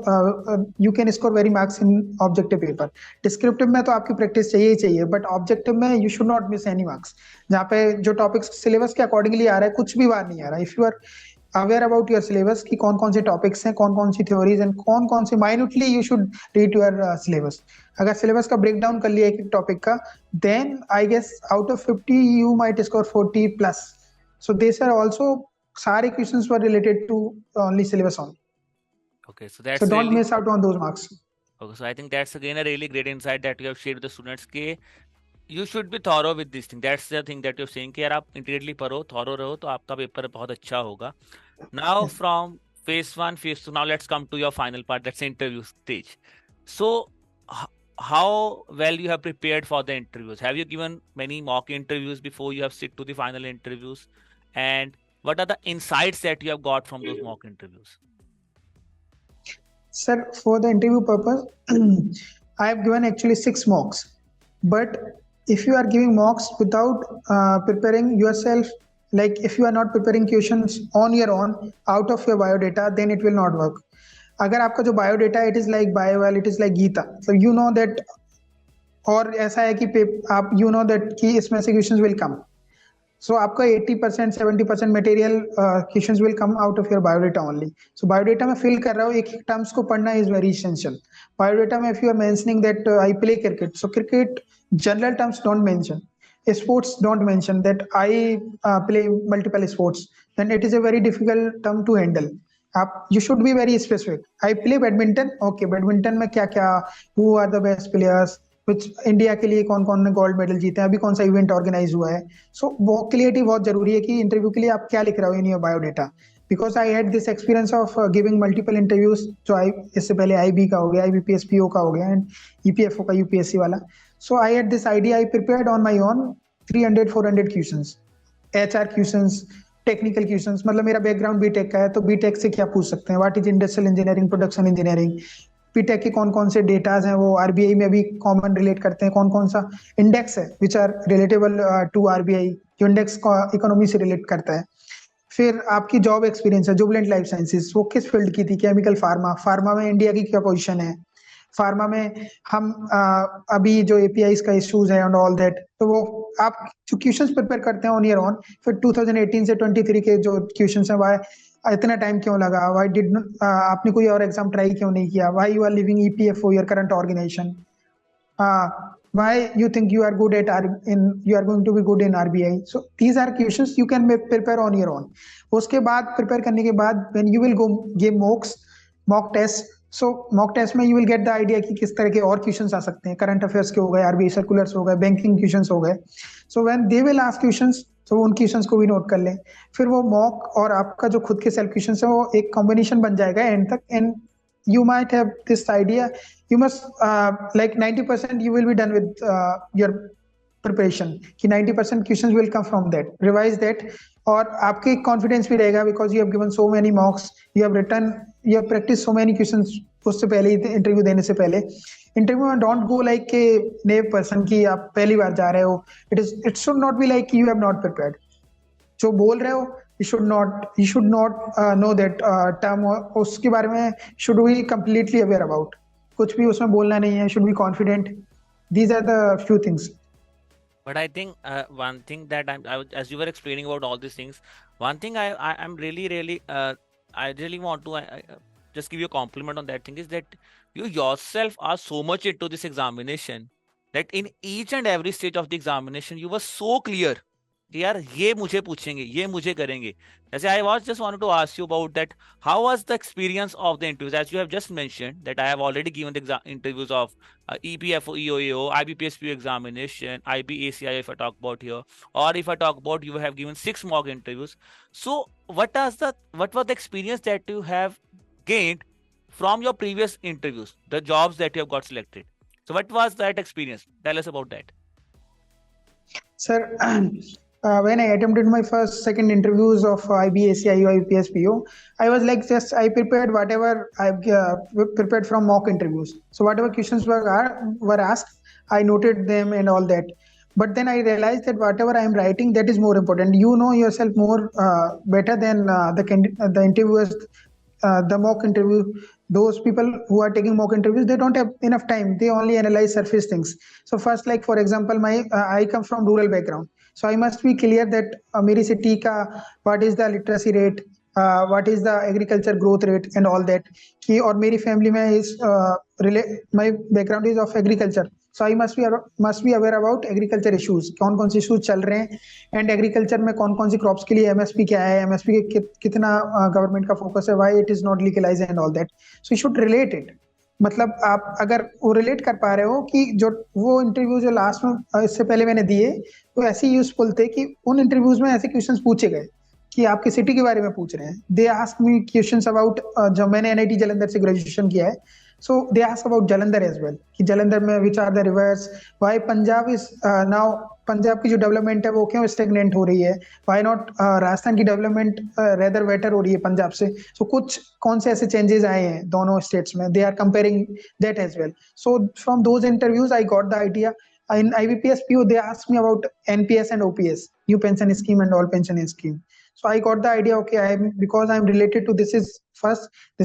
you can score very marks in objective paper. Descriptive में तो आपकी practice चाहिए ही चाहिए, but objective में you should not miss any marks. जहाँ पे जो टॉपिक्स सिलेबस के अकॉर्डिंगली आ रहा है, कुछ भी बात नहीं आ रहा. If you are aware about your syllabus कि कौन कौन से टॉपिक्स हैं, कौन कौन सी थ्योरीज एंड कौन कौन से minutely you should read your syllabus. अगर सिलेबस का ब्रेक डाउन कर लिया एक टॉपिक का, then I guess out of 50 you might score 40 plus. So this are also, सारे questions were related to only syllabus only. Okay, so that's so don't really, miss out on those marks. okay, so I think that's again a really great insight that you have shared with the students के you should be thorough with this thing. That's the thing that you're saying कि यार आप इंटीग्रेटली पढ़ो, thorough रहो तो आपका paper बहुत अच्छा होगा. Now from phase 1, phase 2, now let's come to your final part, that's interview stage. So how well you have prepared for the interviews? Have you given many mock interviews before you have sit to the final interviews? And what are the insights that you have got from those mock interviews? Sir, for the interview purpose, I have given actually 6 mocks. But if you are giving mocks without preparing yourself, like if you are not preparing questions on your own out of your biodata, then it will not work. अगर आपका जो biodata, it is like BioVal, it is like Gita. So you know that, और ऐसा है कि आप you know that कि इसमें से questions will come. So आपका 80% 70% material questions will come out of your biodata only. So biodata में फिल कर रहा हूँ, एक एक टर्म्स को पढ़ना इज वेरी एसेंशियल. बायोडेटा में if you are mentioning that I play cricket, so cricket general terms don't mention. sports don't mention that I play multiple sports, then it is a very difficult term to handle. आप you should be very specific. I play badminton. Okay, badminton में क्या क्या, who are the best players, which India के लिए कौन कौन ने gold medal जीते हैं, अभी कौन सा इवेंट ऑर्गेनाइज हुआ है. सो वो क्लियरिटी बहुत जरूरी है कि इंटरव्यू के लिए आप क्या लिख रहे हो in your biodata. Because I had this experience of giving multiple interviews, जो आई इससे पहले आईबी का हो गया, आईबीपीएस पीओ का हो गया, एंड ईपीएफओ का, यूपीएससी वाला. So I had this idea. I prepared on my own 300-400 questions, HR questions, technical questions. मतलब मेरा बैकग्राउंड बीटेक का है, तो बीटेक से क्या पूछ सकते हैं, what is industrial engineering, production engineering, B Tech के कौन कौन से डेटाज हैं वो आरबीआई में भी कॉमन रिलेट करते हैं, कौन कौन सा इंडेक्स है which are relatable to RBI, जो इंडेक्स इकोनॉमी से रिलेट करता है. फिर आपकी जॉब एक्सपीरियंस है, जुबिलेंट लाइफ साइंसेज, वो किस फील्ड की थी, केमिकल, फार्मा, फार्मा में इंडिया की क्या पोजीशन है, फार्मा में हम अभी जो एपीआई का इश्यूज है एंड ऑल दैट. तो वो आप जो क्वेश्चंस प्रिपेयर करते हैं ऑन ईयर ऑन. फिर 2018 से 23 के जो क्वेश्चंस हैं, वाई इतना टाइम क्यों लगा, वाई डिड आपने कोई और एग्जाम ट्राई क्यों नहीं किया, why you are leaving EPFO, your current organisation, why you think you are good at you are going to be good in RBI. So these are questions you can prepare on your own. उसके बाद prepare करने के बाद when you will go give mock test, so mock test में you will get the idea कि किस तरह के और क्वेश्चंस आ सकते हैं, करंट अफेयर्स के हो गए, आरबीआई सर्कुलर्स हो गए, बैंकिंग क्वेश्चंस हो गए. so when they will ask questions, तो उन क्वेश्चंस को भी नोट कर लें. फिर वो मॉक और आपका जो खुद के सेल्फ क्वेश्चंस है वो एक कॉम्बिनेशन बन जाएगा एंड तक. And you might have this idea, you must like 90% you will be done with your preparation, कि 90% questions will come from that. Revise that, और आपके कॉन्फिडेंस भी रहेगा because you have given so many mocks, you have written, you have practiced so many questions उससे पहले, interview देने से पहले. इंटरव्यू में डोंट गो लाइक के नेव पर्सन की आप पहली बार जा रहे हो. It should not be like you have not prepared. जो बोल रहे हो you should not know that term, उसके बारे में should be completely aware about. कुछ भी उसमें बोलना नहीं है, should be confident. These are the few things. But I think one thing that as you were explaining about all these things, one thing I'm really I really want to just give you a compliment on that thing, is that you yourself are so much into this examination that in each and every stage of the examination you were so clear कि यार ये मुझे पूछेंगे, ये मुझे करेंगे. जैसे I was just wanted to ask you about that, how was the experience of the interviews, as you have just mentioned that I have already given the interviews of EPFO, EOEO, IBPSPO examination, IBACI if I talk about here, or if I talk about you have given 6 mock interviews. So what was the experience that you have gained from your previous interviews, the jobs that you have got selected? So what was that experience? Tell us about that. Sir, when I attempted my second interviews of IBACI or IPSPO, I was like, just I prepared whatever I prepared from mock interviews. So whatever questions were asked, I noted them and all that. But then I realized that whatever I am writing, that is more important. You know yourself more better than the interviewers, the mock interview. Those people who are taking mock interviews, they don't have enough time. They only analyze surface things. So first, like for example, I come from rural background. So I must be clear that मेरी city का what is the literacy rate, what is the agriculture growth rate and all that. कि और मेरी family में is my background is of agriculture. So I must be aware about agriculture issues. कौन कौन से issues चल रहे हैं and agriculture में कौन कौन सी crops के लिए MSP क्या है, MSP के कितना government का focus है, why it is not legalized and all that. So you should relate it. मतलब आप अगर वो रिलेट कर पा रहे हो कि जो वो इंटरव्यू जो लास्ट में इससे पहले मैंने दिए तो ऐसे यूजफुल थे कि उन इंटरव्यूज में ऐसे क्वेश्चंस पूछे गए कि आपके सिटी के बारे में पूछ रहे हैं. They ask me questions about, जब मैंने एनआईटी जालंधर से ग्रेजुएशन किया है, so they ask about Jalandhar as well कि जालंधर में which are the rivers, why Punjab is now, Punjab की जो डेवलपमेंट है वो क्यों स्टेगनेंट हो रही है, व्हाई नॉट राजस्थान की डेवलपमेंट रेदर बेटर हो रही है पंजाब से. सो कुछ कौन से ऐसे चेंजेस आए हैं दोनों स्टेट्स में, they are comparing that as well. So from those interviews I got the idea. In IBPS PO, they asked me about NPS and OPS, new pension scheme and all pension scheme. So I got the idea, okay, because I'm related to this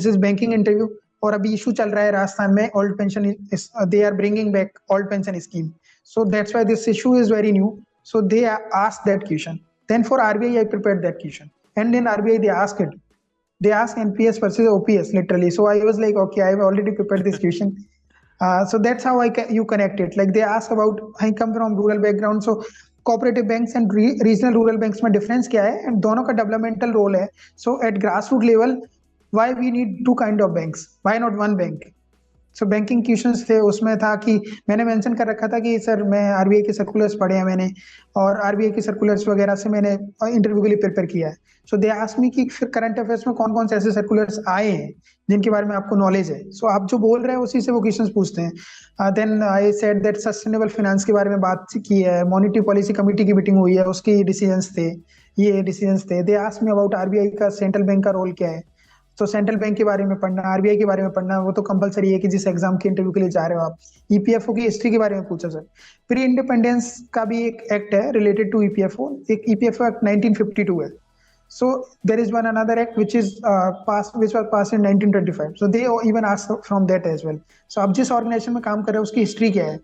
is banking interview, और अभी issue चल रहा है राजस्थान में old pension is, they are bringing back old pension scheme. So that's why this issue is very new. So they asked that question. Then for RBI, I prepared that question. And in RBI, they asked it. They asked NPS versus OPS literally. So I was like, okay, I've already prepared this question. So that's how you connect it. Like they ask about, I come from rural background, so cooperative banks and regional rural banks में difference क्या है and दोनों का developmental role है. So at grass root level why we need to kind of banks, why not one bank. So banking questions थे, उसमें था कि मैंने मेंशन कर रखा था कि सर मैं आरबीआई के सर्कुलर्स पढ़े हैं मैंने, और आरबीआई के सर्कुलर्स वगैरह से मैंने इंटरव्यू के लिए प्रिपेयर किया है. सो दे आस्क मी कि फिर करंट अफेयर्स में कौन कौन से ऐसे सर्कुलर्स आए हैं जिनके बारे में आपको नॉलेज है. सो आप जो बोल रहे हैं उसी से वो क्वेश्चंस पूछते हैं. Then I said that sustainable finance के बारे में बात की है, मॉनेटरी पॉलिसी कमेटी की मीटिंग हुई है, उसकी डिसीजंस थे, ये डिसीजंस थे. They ask me about RBI का सेंट्रल बैंक का रोल क्या है. तो सेंट्रल बैंक के बारे में पढ़ना, आरबीआई के बारे में पढ़ना, वो तो कंपलसरी है कि जिस एग्जाम के इंटरव्यू के लिए जा रहे हो आप. ईपीएफओ की हिस्ट्री के बारे में पूछा सर. प्री इंडिपेंडेंस का भी एक एक्ट है रिलेटेड टू ईपीएफओ, एक ईपीएफओ एक्ट 1952 है. So there is one another act which is which was passed in 1925. So they even ask from that as well. So आप जिस ऑर्गेनाइजेशन में काम कर रहे हो उसकी हिस्ट्री क्या है.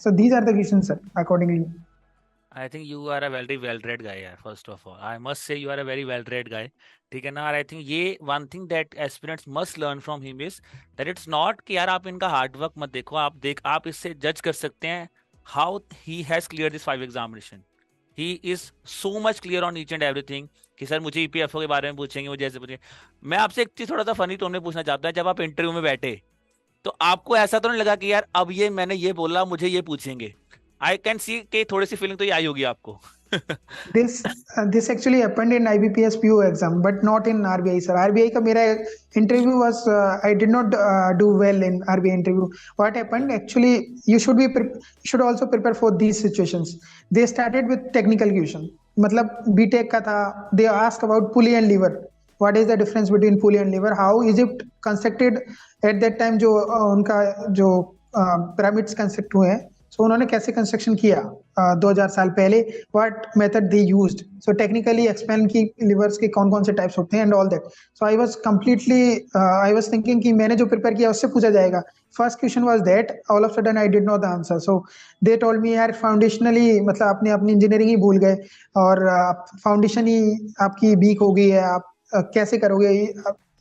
So these are the questions sir accordingly. I think you are a very well-read guy, यार. First of all, I must say you are a very well-read guy. ठीक है ना. और I think ये one thing that aspirants must learn from him is that it's not कि यार आप इनका हार्ड वर्क मत देखो, आप इससे जज कर सकते हैं how he has cleared this 5 examination. He is so much clear on each and everything कि सर मुझे ईपीएफओ के बारे में पूछेंगे, मुझे ऐसे पूछेंगे. मैं आपसे एक चीज थोड़ा सा फनी टोन में पूछना चाहता हूँ, जब आप इंटरव्यू में बैठे तो आपको ऐसा तो नहीं लगा कि यार अब ये मैंने ये बोला मुझे ये पूछेंगे? आई कैन सी कि थोड़ी सी फीलिंग तो ये आई होगी आपको. This actually happened in IBPS PO exam, but not in RBI sir. RBI का मेरा interview was I did not do well in RBI interview. What happened actually? You should also prepare for these situations. They started with technical question. मतलब BTech का था. They ask about pulley and lever. What is the difference between pulley and lever? How Egypt constructed at that time जो उनका जो pyramids construct हुए हैं. So उन्होंने कैसे कंस्ट्रक्शन किया 2000 साल पहले, what method they used. So technically explain की लिवर्स के कौन कौन से टाइप्स होते हैं and all that. So I was thinking कि मैंने जो प्रिपेयर किया उससे पूछा जाएगा. First question was that, all of sudden I did not the answer. So they told me यार फाउंडेशनली मतलब आपने अपनी इंजीनियरिंग ही भूल गए और फाउंडेशन ही आपकी वीक हो गई है, आप कैसे करोगे.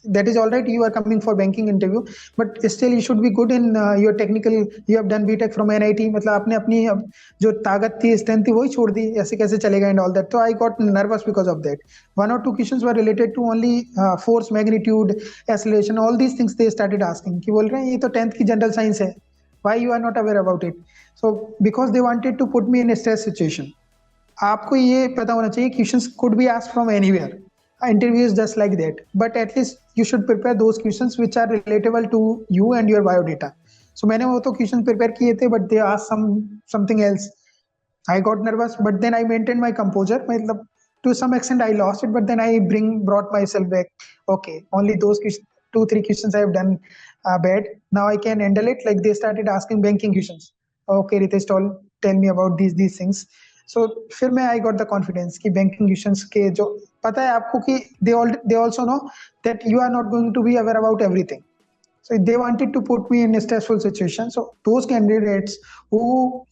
That is all right, you are coming for banking interview, but still you should be good in your technical. You have done BTech from NIT, मतलब आपने अपनी जो ताकत थी, स्ट्रेंथ थी, वही छोड़ दी, ऐसे कैसे चलेगा and all that. So I got nervous because of that. One or two questions were related to only force, magnitude, acceleration, all these things they started asking. कि बोल रहे हैं ये तो 10th की जनरल साइंस है, why you are not aware about it. So because they wanted to put me in a stress situation. आपको ये पता होना चाहिए questions could be asked from anywhere. Interview is just like that, but at least you should prepare those questions which are relatable to you and your biodata. So मैंने वो तो questions prepare किए थे, but they asked something else. I got nervous, but then I maintained my composure. मतलब to some extent I lost it, but then I brought myself back. Okay, only those 2-3 questions I have done bad. Now I can handle it. Like they started asking banking questions. Okay, Ritesh, tell me about these things. So फिर मैं I got the confidence कि banking questions के जो पता है आपको कि they also know that you are not going to be aware about everything. So they wanted to put me in a stressful situation. So those candidates who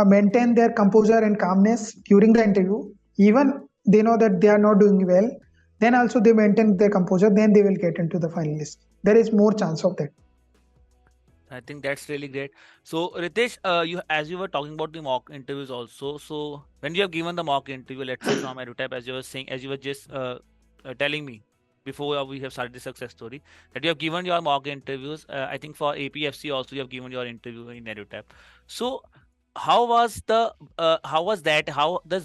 maintain their composure and calmness during the interview, even they know that they are not doing well, then also they maintain their composure, then they will get into the final list. There is more chance of that. I think that's really great. So Ritesh, as you were talking about the mock interviews also, so when you have given the mock interview, let's say from EduTap, as you were saying, as you were just telling me before we have started the success story, that you have given your mock interviews. I think for APFC also you have given your interview in EduTap. So how does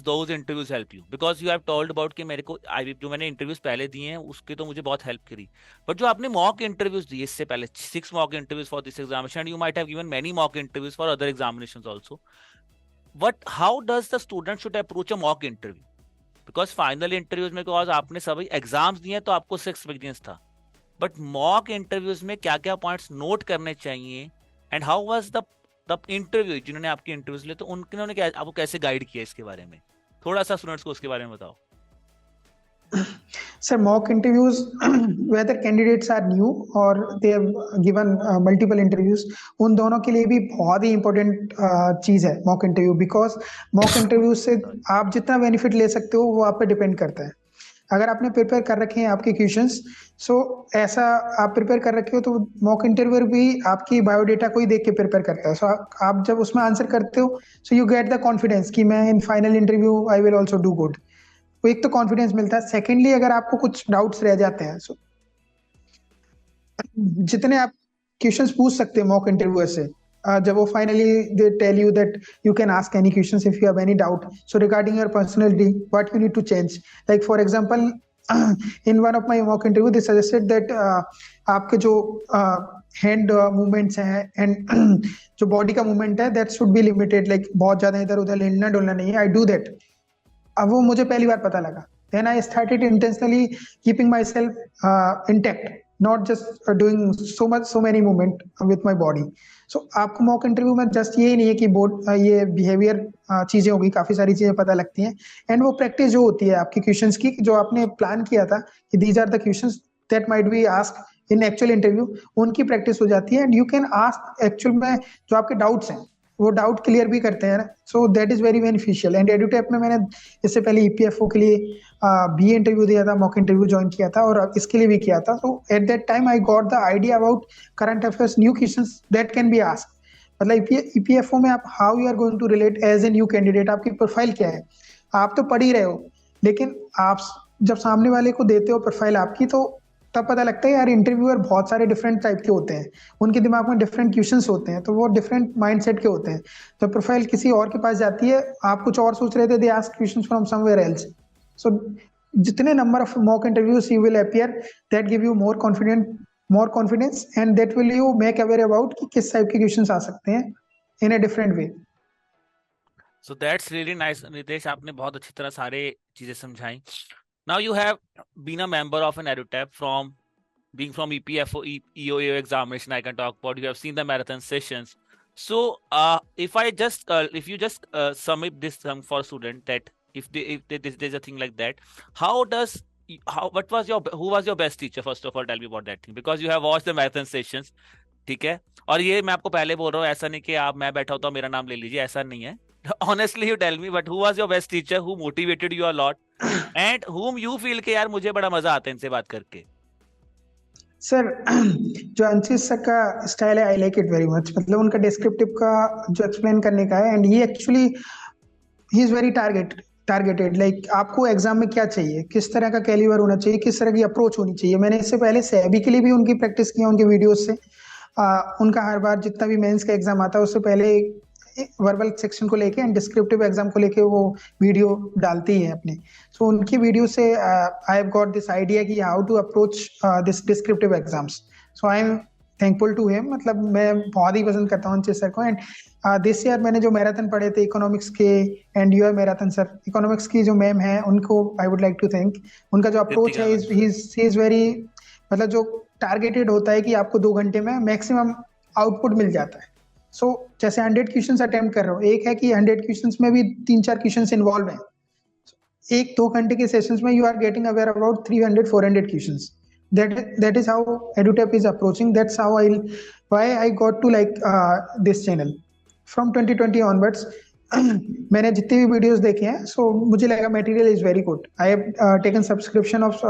those interviews help you? Because you have told about कि मेरे को जो मैंने interviews पहले दिए हैं उसके तो मुझे बहुत help करी, but जो आपने mock interviews दिए इससे पहले 6 mock interviews for this examination, and you might have given many mock interviews for other examinations also. How does the student should approach a mock interview? Because final interviews में because आपने सभी exams दिए तो आपको experience था, but mock interviews में क्या क्या points note करने चाहिए, and how was the interview जिन्होंने आपके इंटरव्यूज लिए तो उन्होंने क्या आपको कैसे गाइड किया इसके बारे में? थोड़ा सा स्टूडेंट्स को उसके बारे में बताओ. Sir, mock interviews, whether candidates are new or they have given multiple interviews, उन दोनों के लिए भी बहुत ही important चीज है mock interview, because mock interview से आप जितना benefit ले सकते हो वो आप पे depend करता है. अगर आपने प्रिपेयर कर रखे हैं आपके क्वेश्चंस, सो ऐसा आप प्रिपेयर कर रखे हो तो मॉक इंटरव्यूअर भी आपकी बायोडेटा को ही देख के प्रिपेयर करता है। सो आप जब उसमें आंसर करते हो, so you get the confidence कि मैं in final interview I will also do good. तो एक तो कॉन्फिडेंस मिलता है। सेकेंडली, अगर आपको कुछ डाउट्स रह जाते हैं, सो जितने आप क्वेश्चंस पूछ सकते हैं मॉक इंटरव्यूअर से, जब वो finally they tell you that you can ask any questions if you have any doubt, so regarding your personality what you need to change. Like for example, in one of my mock interview they suggested that आपके जो hand movements हैं and जो body का movement है that should be limited, like बहुत ज्यादा इधर उधर हिलना डुलना नहीं है। I do that. अब वो मुझे पहली बार पता लगा। Then I started intentionally keeping myself intact, not just doing so many movement with my body. So आपको मॉक इंटरव्यू में जस्ट ये नहीं है कि ये बिहेवियर चीजें होगी, काफी सारी चीजें पता लगती हैं। एंड वो प्रैक्टिस जो होती है आपकी क्वेश्चंस की, जो आपने प्लान किया था कि these are the questions that might be asked in actual interview, उनकी प्रैक्टिस हो जाती है। And you can ask actual में जो आपके डाउट्स हैं वो डाउट क्लियर भी करते हैं। सो that is very beneficial. And एडुटैप में मैंने इससे पहले ईपीएफओ के लिए भी इंटरव्यू दिया था, मॉक इंटरव्यू ज्वाइन किया था और इसके लिए भी किया था। So at that time I got the idea about current affairs, new questions that can be asked. मतलब ईपीएफओ में आप how you are going to relate as a new candidate, आपकी प्रोफाइल क्या है। आप तो पढ़ ही रहे हो, लेकिन आप जब सामने वाले को देते हो प्रोफाइल आपकी, तो तब पता लगता है यार इंटरव्यूअर बहुत सारे डिफरेंट टाइप के होते हैं, उनके दिमाग में डिफरेंट क्वेश्चंस होते हैं, तो वो डिफरेंट माइंडसेट के होते हैं। तो प्रोफाइल किसी और के पास जाती है, आप कुछ और सोच रहे थे, they ask questions from somewhere else. So जितने number of mock interviews you will appear, that give you more confidence and that will you make aware about कि किस टाइप के क्वेश्चंस आ सकते हैं in a different way. So that's really nice, Nitesh. आपने बहुत अच्छी तरह सारे चीजें समझाई. Now you have been a member of an EduTap from being from EPFO, EOA examination. I can talk about. You have seen the marathon sessions. So if you just sum up this for student that if there's a thing like that, who was your best teacher? First of all, tell me about that thing because you have watched the marathon sessions. ठीक है, और ये मैं आपको पहले बोल रहा हूँ, ऐसा नहीं कि आप मैं बैठा होता हूँ मेरा नाम ले लीजिए, ऐसा नहीं है. Honestly, you tell me, but who was your best teacher who motivated you a lot and whom you feel कि यार मुझे बड़ा मजा आता है इनसे बात करके? सर, जो अंशित सर का स्टाइल है, I like it very much. मतलब उनका डिस्क्रिप्टिव का जो एक्सप्लेन करने का है, and he actually he is very targeted. Like आपको एग्जाम में क्या चाहिए, किस तरह का कैलिबर होना चाहिए, किस तरह की अप्रोच होनी चाहिए। मैंने इससे पहले सेबी के लिए भी उनकी प्रैक्टिस की है, उनके वीडियोस से। उनका हर बार जितना भी मेंस का एग्जाम आता है उससे पहले वर्बल सेक्शन को लेके एंड डिस्क्रिप्टिव एग्जाम को लेके वो वीडियो डालती है अपने। सो उनकी वीडियो से I have got this idea कि how to approach this descriptive exams. So I am thankful to him. मतलब मैं बहुत ही पसंद करता हूँ अंशित सर को। एंड दिस ईयर मैंने जो मैराथन पढ़े थे इकोनॉमिक्स के, and your marathon sir, economics की जो मैम है उनको I would like to thank. उनका जो अप्रोच है इज वेरी, मतलब जो टारगेटेड होता है कि आपको 2 घंटे में मैक्सिमम आउटपुट मिल जाता है। सो जैसे 100 क्वेश्चंस अटेम्प्ट कर रहे हो, एक है कि 100 क्वेश्चंस में भी 3-4 क्वेश्चंस इन्वॉल्व हैं। 1-2 घंटे के सेशंस में you are getting aware about 300-400 questions. that is how EduTap is approaching. That's how why I got to like this channel from 2020 onwards. मैंने जितने भी वीडियोस देखे हैं, सो मुझे लगा material is very good. I have taken subscription of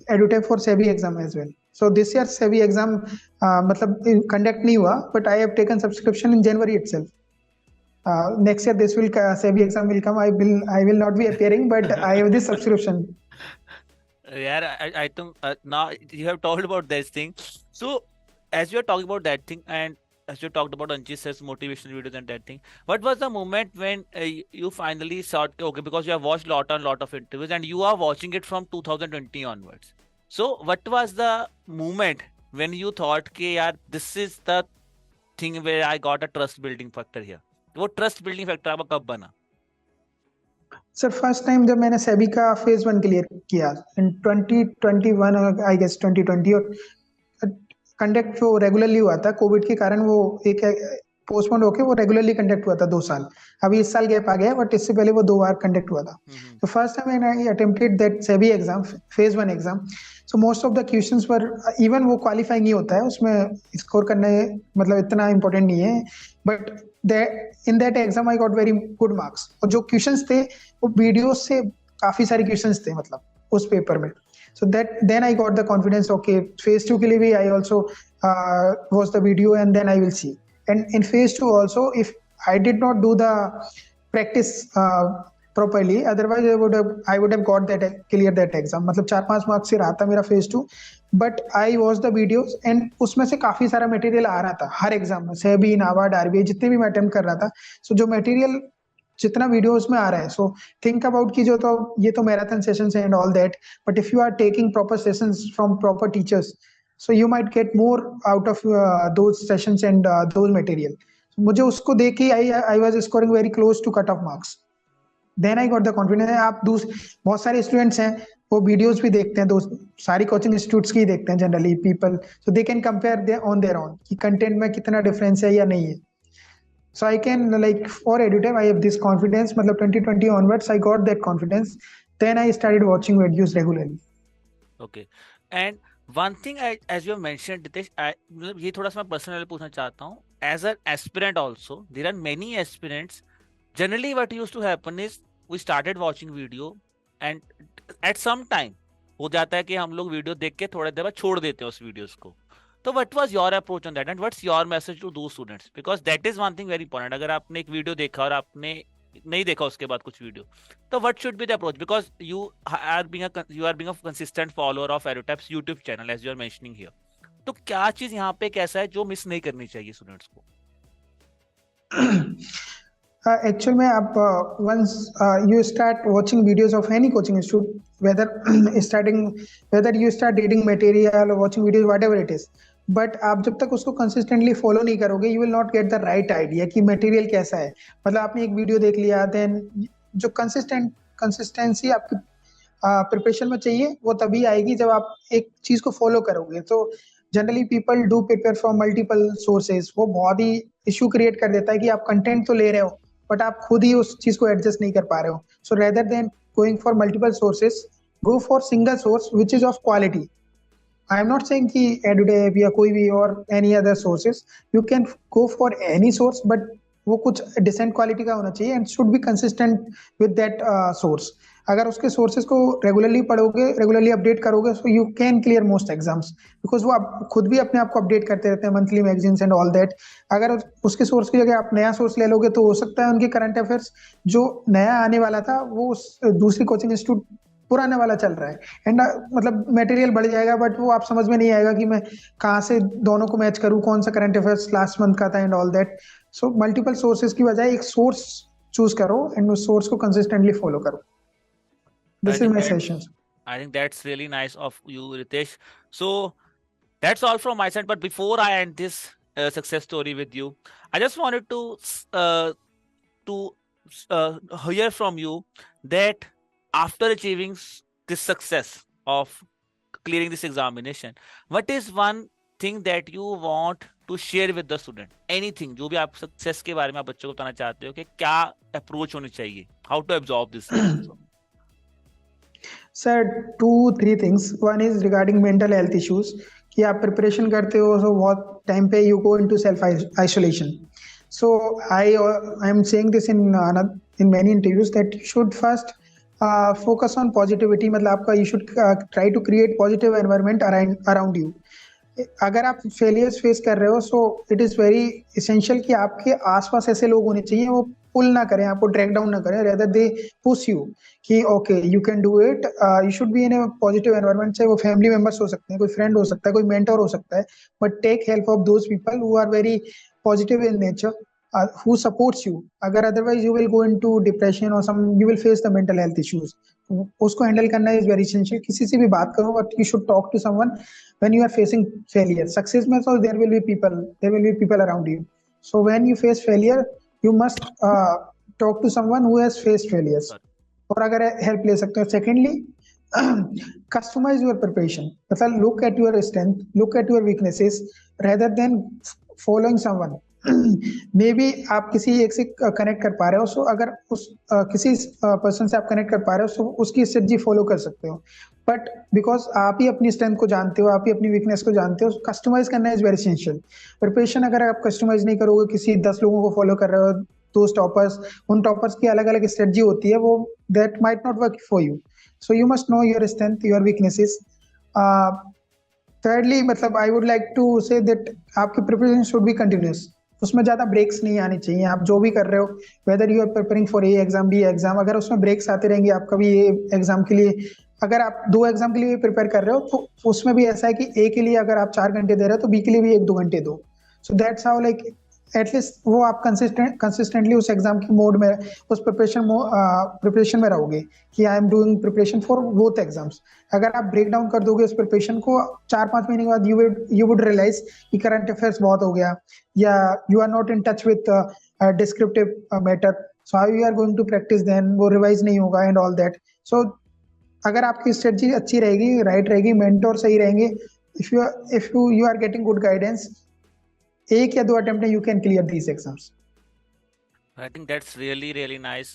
EduTap for SEBI exam as well. So this year SEBI exam मतलब conduct नहीं हुआ, but I have taken subscription in January itself. Next year this will SEBI exam will come. I will not be appearing, but I have this subscription. Yeah, I think now you have talked about this thing. So as you are talking about that thing, and as you talked about Anchit sir's motivational videos and that thing, what was the moment when you finally saw, okay, because you have watched lot of interviews and you are watching it from 2020 onwards. So what was the moment when you thought कि यार this is the thing where I got a trust building factor here? वो trust building factor आपका कब बना? Sir first time जब मैंने सेबी का phase 1 clear किया इन 2021 आई गेस 2020, और कंडक्ट जो रेगुलरली हुआ था कोविड के कारण वो एक पोस्टपोन होके वो रेगुलरली कंडक्ट हुआ था 2 साल। अभी इस साल गैप आ गया, बट इससे पहले वो 2 बार कंडक्ट हुआ था। तो first time I attempted that SEBI exam, phase 1 exam. So most of the questions were even वो क्वालिफाइंग ही होता है, उसमें स्कोर करने मतलब इतना इंपॉर्टेंट नहीं है, but in that exam I got very good marks. और जो क्वेश्चंस थे वो वीडियो से काफी सारे क्वेश्चंस थे, मतलब उस पेपर में. So that then I got the confidence. Okay, phase 2 के लिए भी I also watch the video and then I will see. And in phase 2 also, if I did not do the practice properly, otherwise I would have got that clear that exam. मतलब 4-5 marks से रहा था मेरा phase 2, but I watched the videos and उसमें से काफी सारा material आ रहा था हर एग्जाम में, सेबी, नाबार्ड, आरबीआई, जितने भी मैं अटेम्प्ट कर रहा था. सो जो मटेरियल जितना वीडियोस में आ रहा है, सो थिंक अबाउट कि जो तो ये तो marathon sessions and all that, but if you are taking proper sessions from proper teachers, so you might get more out of those sessions and those material. मुझे उसको देख के I was scoring very close to cut off marks. Then I got the confidence. आप बहुत सारे students हैं वो videos भी देखते हैं, दोस्त सारी कोचिंग इंस्टीट्यूट्स की देखते हैं generally people, so they can compare on their own कि कंटेंट में कितना डिफरेंस है या नहीं है. So I can, like, for EduTech, I have this confidence. मतलब 2020 onwards, I got that confidence. Then I started watching videos regularly. Okay. And one thing, as you have mentioned, Ritesh, मतलब ये थोड़ा सा मैं पर्सनली पूछना चाहता हूँ. As an aspirant also, there are many aspirants. Generally, what used to happen is we started watching video, and at some time हो जाता है कि हम लोग वीडियो देख के थोड़ी देर बाद छोड़ देते हैं उस वीडियोस को. तो what was your approach on that and what's your message to those students, because that is one thing very important. अगर आपने एक वीडियो देखा और आपने नहीं देखा उसके बाद कुछ वीडियो, तो what should be the approach, because you are being a consistent follower of EduTap's YouTube channel as you are mentioning here. तो क्या चीज यहाँ पे कैसा है जो मिस नहीं करनी चाहिए स्टूडेंट्स को? Actually, में आप once you start watching videos of any coaching institute, whether you start reading material or watching videos, whatever it is, but आप जब तक उसको कंसिस्टेंटली फॉलो नहीं करोगे, you will not get the right idea कि material कैसा है. मतलब आपने एक वीडियो देख लिया, देन जो कंसिस्टेंसी आपकी प्रिपरेशन में चाहिए वो तभी आएगी जब आप एक चीज को फॉलो करोगे. तो generally people do prepare from multiple sources. वो बहुत ही इश्यू क्रिएट कर देता है कि आप कंटेंट तो ले रहे हो बट आप खुद ही उस चीज को एडजस्ट नहीं कर पा रहे हो. सो rather than going for multiple sources, go for single source which is of quality. I am not saying कि EduTech या कोई भी और any other sources, you can go for any source, but वो कुछ decent quality का होना चाहिए and should be consistent with that source. अगर उसके sources को regularly पढ़ोगे, regularly update करोगे, so you can clear most exams, because वो आप खुद भी अपने आप को update करते रहते हैं, monthly magazines and all that. अगर उसके source की जगह आप नया source ले लोगे तो हो सकता है उनके current affairs जो नया आने वाला था वो दूसरी coaching institute पुराने वाला चल रहा है, एंड मतलब मटेरियल बढ़ जाएगा बट वो आप समझ में नहीं आएगा कि मैं कहाँ से दोनों को मैच करूँ, कौन सा करंट अफेयर्स लास्ट मंथ का था and all that. So multiple sources की बजाय एक सोर्स चूज करो एंड उस सोर्स को कंसिस्टेंटली फॉलो करो. This is my suggestion. I think that's really nice of you, Ritesh. So that's all from my side. But before I end this success story with you, I just wanted to hear from you that after achieving this success of clearing this examination, what is one thing that you want to share with the student? Anything जो भी आप success के बारे में आप बच्चों को बताना चाहते हो कि क्या अप्रोच होनी चाहिए, how to absorb this? Sir, 2-3 things. One is regarding mental health issues, कि आप प्रिपरेशन करते हो so बहुत टाइम पे you go into self isolation. So I am saying this in many interviews that you should first focus on positivity. मतलब आपका you should try to create positive environment around you. अगर आप failures face कर रहे हो, so it is very essential कि आपके आसपास ऐसे लोग होने चाहिए वो पुल ना करें, आपको ड्रैग डाउन ना करें, रेदर दे पुश यू कि okay you can do it. You should be in a positive environment. चाहे वो फैमिली मेंबर्स हो सकते हैं, कोई फ्रेंड हो सकता है, कोई मेंटर हो सकता है, but take help of those people who are very positive in nature, who supports you. अगर otherwise you will go into depression or you will face the mental health issues. उसको handle करना is very essential. किसी से भी बात करो, but you should talk to someone when you are facing failure. Success में so there will be people around you. So when you face failure, you must talk to someone who has faced failures. और अगर help ले सकते हो. Secondly, customize your preparation. मतलब look at your strength, look at your weaknesses rather than following someone. May be आप किसी एक से कनेक्ट कर पा रहे हो, सो अगर उस किसी पर्सन से आप कनेक्ट कर पा रहे हो, सो उसकी स्ट्रेटजी फॉलो कर सकते हो. बट बिकॉज आप ही अपनी स्ट्रेंथ को जानते हो, आप ही अपनी वीकनेस को जानते हो, कस्टमाइज करना इज वेरी एसेंशियल. प्रिपरेशन अगर आप कस्टमाइज नहीं करोगे, किसी 10 लोगों को फॉलो कर रहे हो, those toppers, उन toppers की अलग अलग strategy होती है, वो that might not work for you. So you must know your strength, your weaknesses. Thirdly, मतलब I would like to say that आपकी preparation should be continuous. उसमें ज्यादा ब्रेक्स नहीं आनी चाहिए. आप जो भी कर रहे हो, whether you are preparing for A exam B exam, अगर उसमें ब्रेक्स आते रहेंगे, आप कभी ए एग्जाम के लिए, अगर आप 2 एग्जाम के लिए प्रिपेयर कर रहे हो, तो उसमें भी ऐसा है कि ए के लिए अगर आप 4 घंटे दे रहे हो, तो बी के लिए भी 1-2 घंटे दो. So that's how like at least वो आप कंसिस्टेंटली उस एग्जाम की मोड में, उस प्रिपरेशन में रहोगे कि I am doing preparation for both exams. अगर आप ब्रेक डाउन कर दोगे उस प्रिपरेशन को, 4-5 महीने के बाद यू वुड रियलाइज कि करंट अफेयर्स बहुत हो गया, या you are not in touch with descriptive matter. So how you are going to practice then, वो रिवाइज नहीं होगा एंड ऑल दैट. सो अगर आपकी स्ट्रेटजी अच्छी रहेगी, राइट रहेगी, मेंटोर सही रहेंगे, if you are getting good guidance, 1 या 2 अटेम्प्ट में you can clear these exams. I think that's really nice.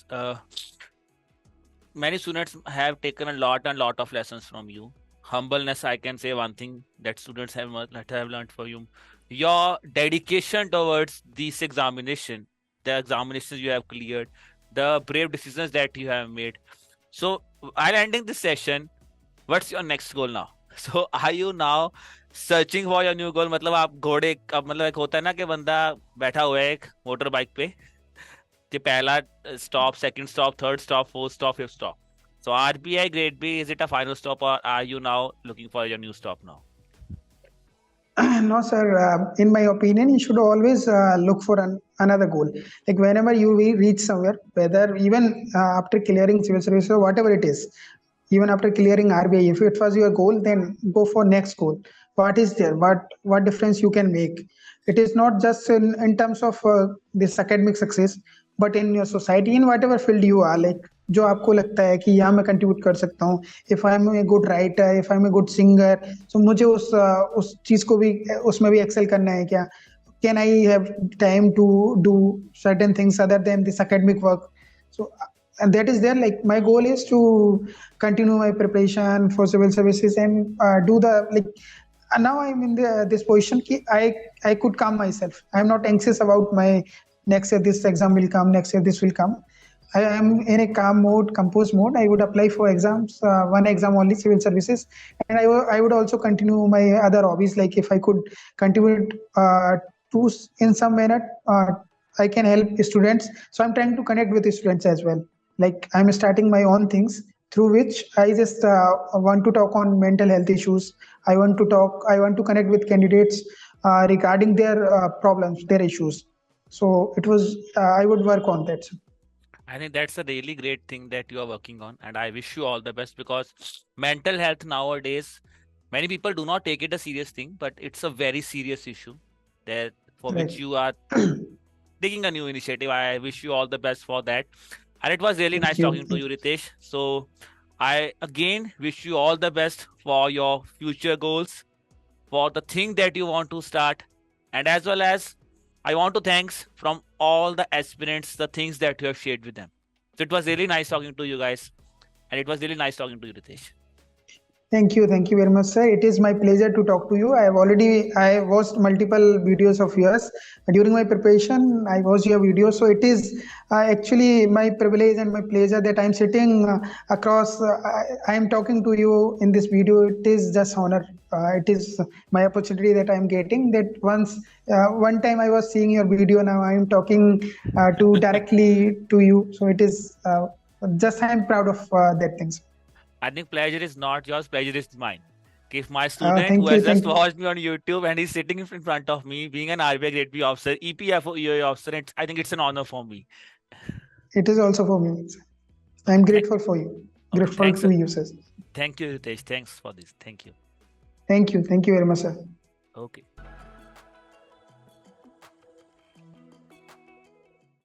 Many students have taken a lot of lessons from you. Humbleness, I can say one thing that students have learned from you. Your dedication towards this examination, the examinations you have cleared, the brave decisions that you have made. So while ending this session, what's your next goal now? So are you now searching for your new goal? मतलब आप घोड़े, अब मतलब एक होता है ना कि बंदा बैठा हुआ है एक मोटर बाइक पे, कि पहला stop, second stop, third stop, fourth stop, fifth stop. So RBI grade B, is it a final stop और are you now looking for your new stop now? No, sir. In my opinion, you should always look for another goal. Like whenever you reach somewhere, whether even after clearing civil service or whatever it is, even after clearing RBI, if it was your goal, then go for next goal. What is there? What difference you can make? It is not just in terms of this academic success, but in your society, in whatever field you are. Like जो आपको लगता है कि यहाँ मैं contribute कर सकता हूँ. If I am a good writer, if I am a good singer, so मुझे उस चीज को भी, उसमें भी एक्सेल करना है क्या? Can I have time to do certain things other than this academic work? So and that is there. Like my goal is to continue my preparation for civil services and do the like. And now I'm in this position ki I could calm myself. I'm not anxious about my next year this exam will come, next year this will come. I am in a calm mode, composed mode. I would apply for exams, one exam only, civil services, and I would also continue my other hobbies. Like if I could contribute to in some manner, I can help students. So I'm trying to connect with the students as well. Like I'm starting my own things through which I just want to talk on mental health issues. I want to connect with candidates regarding their problems, their issues. So it was, I would work on that. I think that's a really great thing that you are working on, and I wish you all the best, because mental health nowadays, many people do not take it a serious thing, but it's a very serious issue that for Right. which you are taking a new initiative. I wish you all the best for that. And it was really Thank nice you. talking to you, Ritesh. So I again wish you all the best for your future goals, for the thing that you want to start, and as well as I want to thanks from all the aspirants, the things that you have shared with them. So it was really nice talking to you guys, and it was really nice talking to you, Ritesh. Thank you very much, sir. It is my pleasure to talk to you. I watched multiple videos of yours during my preparation. I watched your videos, so it is actually my privilege and my pleasure that I'm sitting across. I am talking to you in this video. It is just honor. It is my opportunity that I'm getting. That one time I was seeing your video. Now I'm talking to directly to you. So it is just I'm proud of that things. I think pleasure is not yours, pleasure is mine. If my student thank who you, has just thank you. watched me on YouTube and he's sitting in front of me, being an RBI Grade B officer, EPFO EOA officer, I think it's an honor for me. It is also for me. I'm grateful for you. Okay, Grateful thanks, to you, sir. Thank you, Ritesh. Thanks for this. Thank you. Thank you very much, sir. Okay.